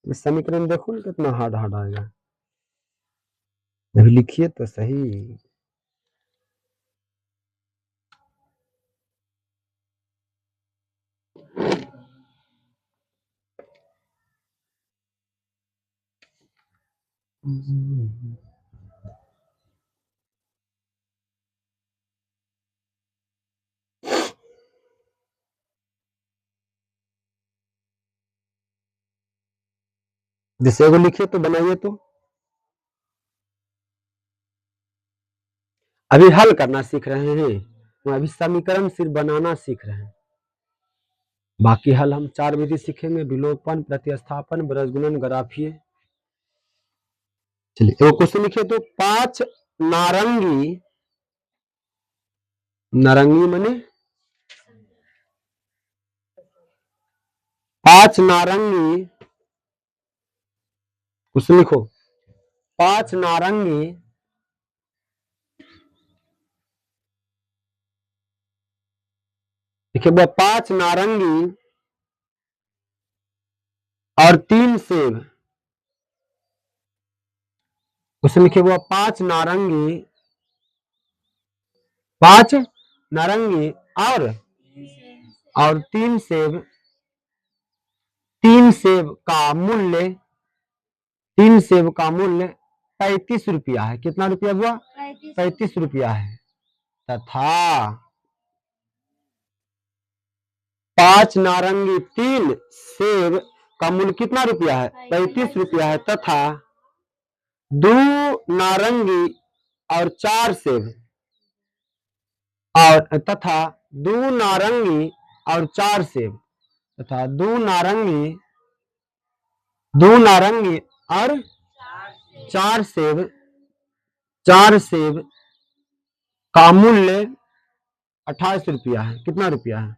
समीकरण देखो ना कितना हार्ड हार्ड आएगा, अभी लिखिए तो सही। जैसे एगो लिखिए तो बनाइए, तो अभी हल करना सीख रहे हैं, तो अभी समीकरण सिर्फ बनाना सीख रहे हैं, बाकी हल हम 4 विधि सीखेंगे, विलोपन, प्रतिस्थापन, बृहस्गुणन, ग्राफीय। चलिए एगो क्वेश्चन लिखिए तो, 5 नारंगी, नारंगी माने 5 नारंगी, क्वेश्चन लिखो, 5 नारंगी देखिए, 5 नारंगी और 3 सेब, क्वेश्चन लिखे हुआ 5 नारंगी, 5 नारंगी और 3 सेब, 3 सेब का मूल्य, 3 सेब का मूल्य 35 रुपया है, कितना रुपया हुआ, 35 रुपया है, तथा 5 नारंगी 3 सेब का मूल्य कितना रुपया है, 35 रुपया है, तथा 2 नारंगी और 4 सेब, और तथा 2 नारंगी और 4 सेब, तथा 2 नारंगी और 4 सेब, 4 सेब का मूल्य 28 रुपया है, कितना रुपया है,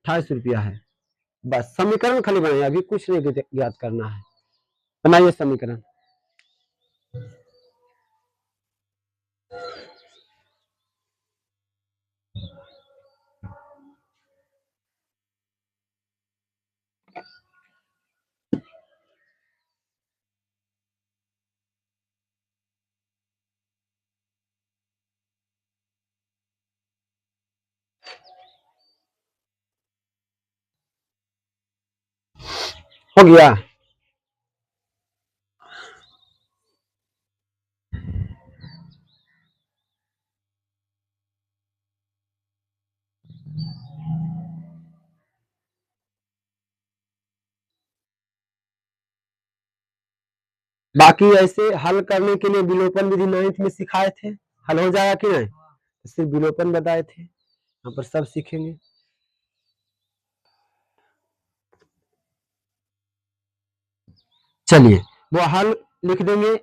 28 रुपया है। बस समीकरण खाली बनाइए, अभी कुछ नहीं ज्ञात करना है, बनाइए समीकरण। हो गया, बाकी ऐसे हल करने के लिए विलोपन विधि 9th में सिखाए थे, हल हो जाएगा कि नहीं, सिर्फ विलोपन बताए थे, यहाँ पर सब सीखेंगे। चलिए वो हल लिख देंगे,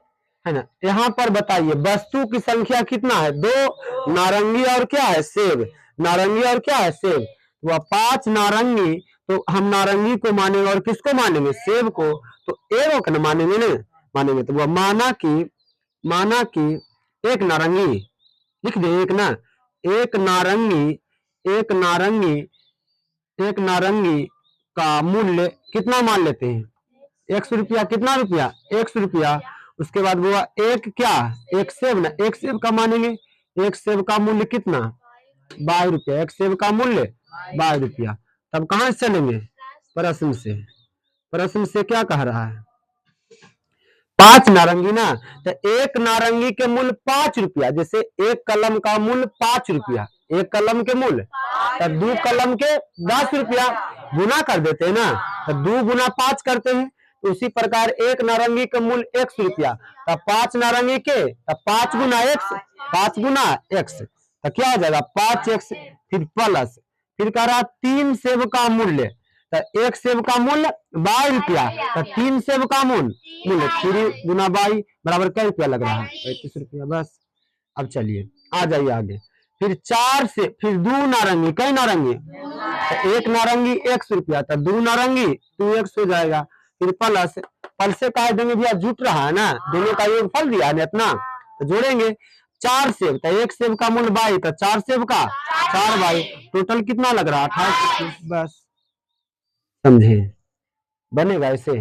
है ना। यहाँ पर बताइए वस्तु की संख्या कितना है, 2 नारंगी और क्या है, सेब। नारंगी और क्या है, सेब। वह 5 नारंगी, तो हम नारंगी को मानेंगे और किसको मानेंगे, सेब को। तो एगो का न मानेंगे ना, मानेंगे। तो वह माना कि एक नारंगी, लिख दे एक ना, एक नारंगी, एक नारंगी, एक नारंगी का मूल्य कितना मान लेते हैं, 100 रुपया। कितना रुपया, 100 रुपया। उसके बाद वो एक क्या, एक सेब ना, एक सेब का मानेंगे, एक सेब का मूल्य कितना, 22 रुपया। एक सेब का मूल्य 22 रुपया। तब कहां से चलेंगे, प्रश्न से। प्रश्न से क्या कह रहा है, 5 नारंगी ना, तो एक नारंगी के मूल्य 5 रुपया। जैसे एक कलम का मूल्य 5 रुपया, एक कलम के मूल्य, तो 2 कलम के 10 रुपया, गुना कर देते हैं ना, तो 2 गुना 5 करते हैं। तो उसी प्रकार एक नारंगी का मूल्य 100 रुपया, तब 5 नारंगी के, तब 5 गुना 1, 5 गुना 1, तो क्या हो जाएगा 5x, फिर प्लस, फिर कह रहा 3 सेब का मूल्य, तो एक सेब का मूल्य 22 रुपया, तो 3 सेब का मूल्य 3 गुना 22 बराबर क्या रुपया लग रहा है, 35 रुपया। बस। अब चलिए आ जाइए आगे। फिर 4 से, फिर 2 नारंगी, कई नारंगी, तो एक नारंगी 100 रुपया, तो 2 नारंगी 2x हो जाएगा। फिर प्लस, पल से कह देंगे भैया जुट रहा है ना, दोनों का योग फल दिया है इतना, तो जोड़ेंगे। 4 सेब, तो एक सेब का मूल्य 22, तो 4 सेब का 4 22, टोटल कितना लग रहा है 28। बस समझे, बनेगा ऐसे।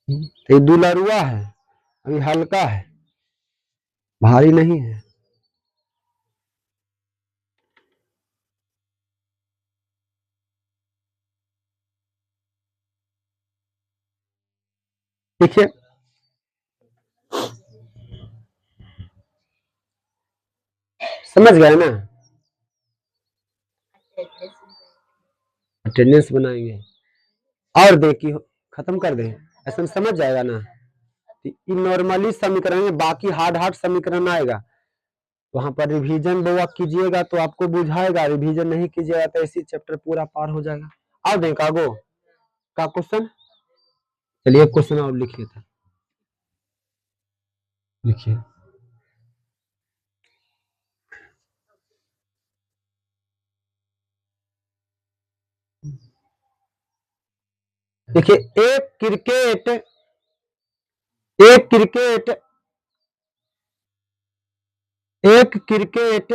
तो ये दुलरुआ है, अभी हल्का है, भारी नहीं है। देखिए समझ गए ना, अटेंडेंस बनाएंगे और देखिए खत्म कर दें, ऐसा समझ जाएगा ना। नॉर्मली समीकरण में बाकी हार्ड हार्ड समीकरण आएगा, वहां पर रिवीजन बउआ कीजिएगा तो आपको बुझाएगा, रिवीजन नहीं कीजिएगा तो इसी चैप्टर पूरा पार हो जाएगा। और दें कागो का क्वेश्चन, चलिए एक क्वेश्चन और लिख लेते हैं, लिखिए। देखिए एक क्रिकेट, एक क्रिकेट, एक क्रिकेट,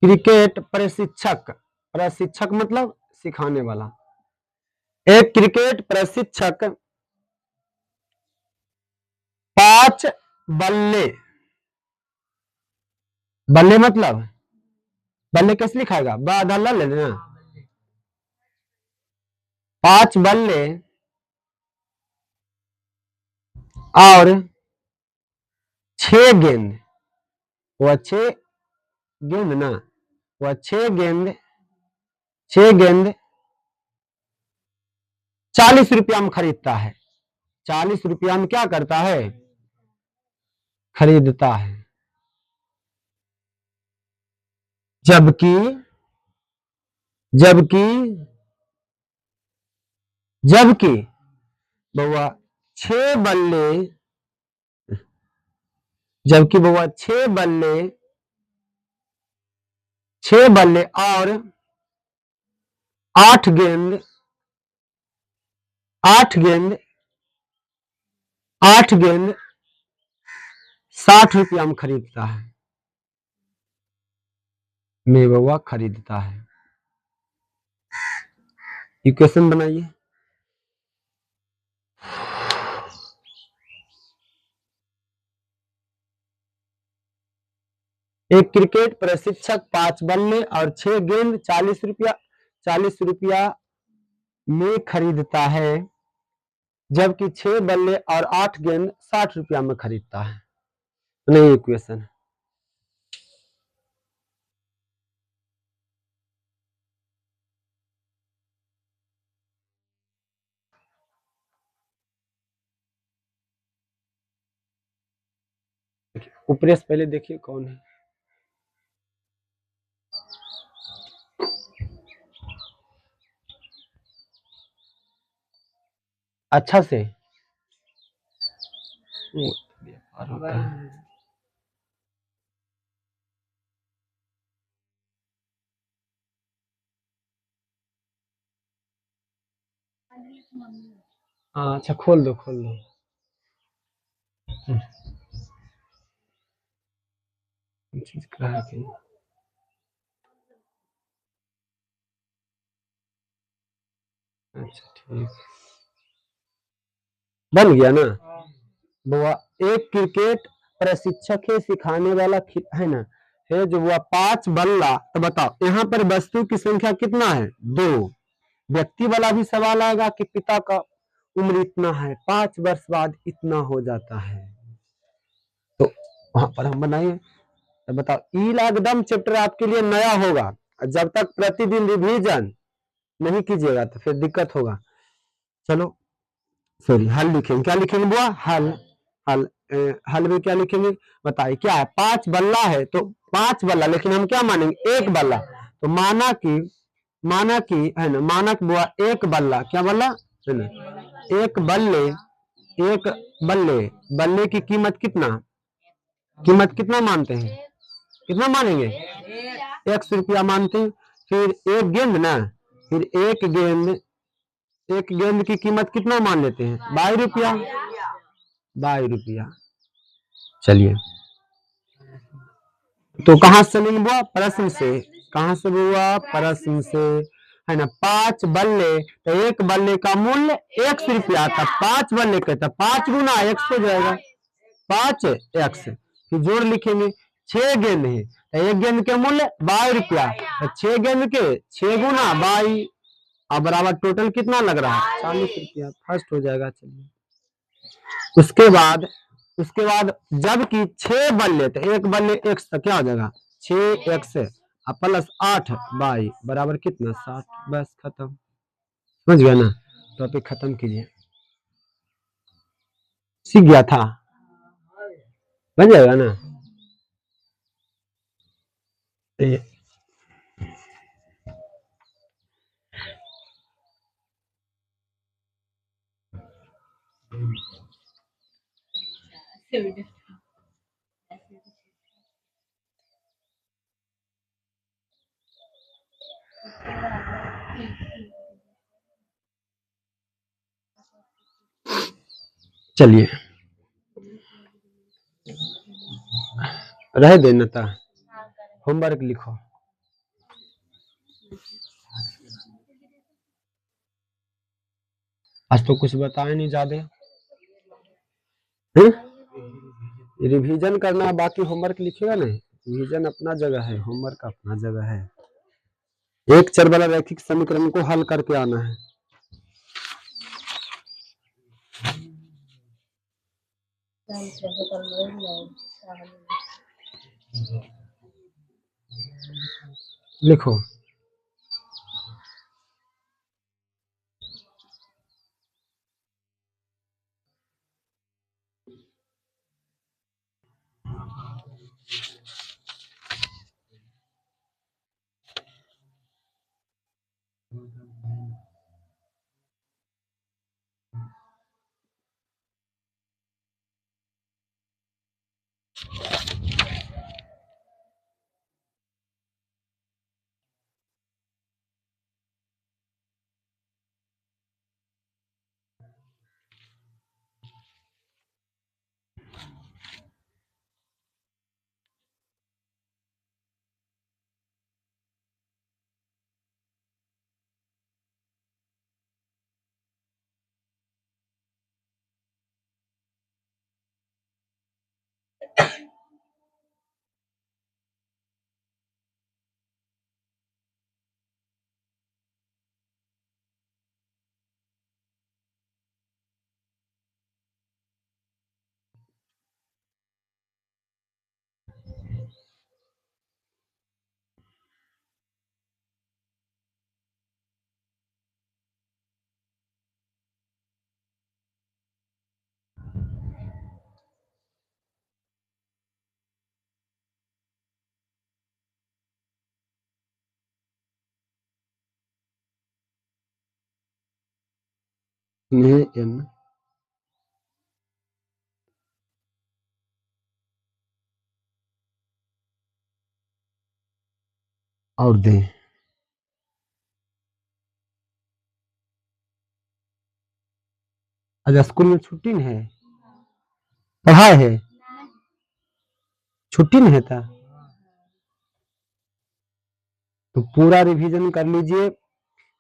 क्रिकेट प्रशिक्षक, प्रशिक्षक मतलब सिखाने वाला, एक क्रिकेट प्रशिक्षक 5 बल्ले, बल्ले मतलब बल्ले कैसे लिखाएगा, बादल ले लेना, 5 बल्ले और 6 गेंद, वह 6 गेंद ना, वह 6 गेंद, 6 गेंद 40 रुपया में खरीदता है, 40 रुपया में क्या करता है, खरीदता है। जबकि जबकि जबकि बउआ 6 बल्ले, जबकि बउआ 6 बल्ले, 6 बल्ले और 8 गेंद, 8 गेंद, 8 गेंद 60 रुपया में खरीदता है, में बउआ खरीदता है। इक्वेशन बनाइए। एक क्रिकेट प्रशिक्षक 5 बल्ले और 6 गेंद 40 रुपया, 40 रुपया में खरीदता है, जबकि 6 बल्ले और 8 गेंद 60 रुपया में खरीदता है। नहीं इक्वेशन ऊपर से पहले देखिए कौन है। अच्छा से व्यापार होता है। हाँ अच्छा, खोल दो खोल दो। चीज का है कि अच्छा ठीक बन गया ना। बुआ एक क्रिकेट प्रशिक्षक है, सिखाने वाला है ना, है जो हुआ 5 बल्ला। तो बताओ यहाँ पर वस्तु की संख्या कितना है? 2। व्यक्ति वाला भी सवाल आएगा कि पिता का उम्र इतना है, 5 वर्ष बाद इतना हो जाता है, तो वहां पर हम बनाइए। तो बताओ ई लागदम चैप्टर आपके लिए नया होगा, जब तक प्रतिदिन रिवीजन नहीं कीजिएगा तो फिर दिक्कत होगा। चलो सॉरी, हल लिखेंगे। क्या लिखेंगे बुआ? हल। हल हल में क्या लिखेंगे बताइए? क्या है? 5 बल्ला है तो 5 बल्ला, लेकिन हम क्या मानेंगे? एक बल्ला। तो माना कि है ना, मानक बुआ एक बल्ला, क्या बल्ला है ना, एक बल्ले, एक बल्ले, बल्ले की कीमत कितना मानते हैं? कितना मानेंगे? 100 रुपया मानते हैं। फिर एक गेंद ना, फिर एक गेंद की कीमत कितना मान लेते हैं? 22 रुपया। 22 रुपया। चलिए, तो कहां से चलेंगे बुआ? प्रश्न से। कहां से बुआ? प्रश्न से, है ना। 5 बल्ले, तो एक बल्ले का मूल्य 100 रुपया था। 5 बल्ले के तो 5 गुना 100 हो जाएगा, 5x। फिर जोड़ लिखेंगे। 6 गेंद है तो एक गेंद के मूल्य 22 रुपया, तो 6 गेंद के 6 गुना 22, अब बराबर टोटल कितना लग रहा है? 40 रुपया। फर्स्ट हो जाएगा। चलिए, उसके बाद जबकि 6 बल्ले, तो एक बल्ले x, तो क्या हो जाएगा? 6x प्लस 8y बराबर कितना? 60। बस खत्म। समझ गया ना? टॉपिक खत्म कीजिए। सीख गया था? बन जाएगा ना? ये चलिए, रह देना था। होमवर्क लिखो। आज तो कुछ बताए नहीं ज्यादा। रिवीजन करना, बाकी होमवर्क लिखेगा नहीं। रिवीजन अपना जगह है, होमवर्क अपना जगह है। एक चर वाला रैखिक समीकरण को हल करके आना है। लिखो। नहीं एन और दे। अच्छा स्कूल में छुट्टी नहीं है, पढ़ाई है, छुट्टी नहीं था। तो पूरा रिवीजन कर लीजिए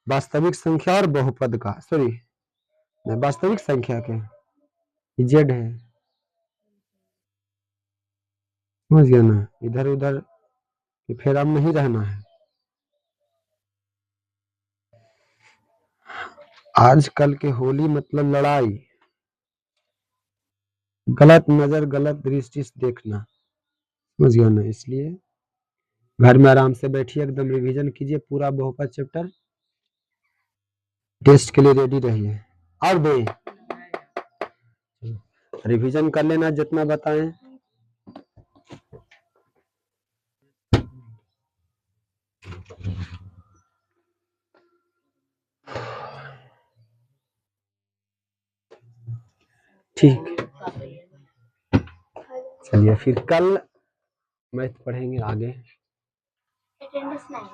वास्तविक संख्या और बहुपद का, सॉरी वास्तविक संख्या के जेड है, समझ गया ना, इधर उधर के फेरा में नहीं रहना है। आजकल के होली मतलब लड़ाई, गलत नजर गलत दृष्टि से देखना, समझ गया ना। इसलिए घर में आराम से बैठिए, एकदम रिवीजन कीजिए पूरा बहुपद चैप्टर, टेस्ट के लिए रेडी रहिए। और दे रिवीजन कर लेना जितना बताएं। ठीक, चलिए फिर कल मैथ पढ़ेंगे आगे। अटेंडेंस नहीं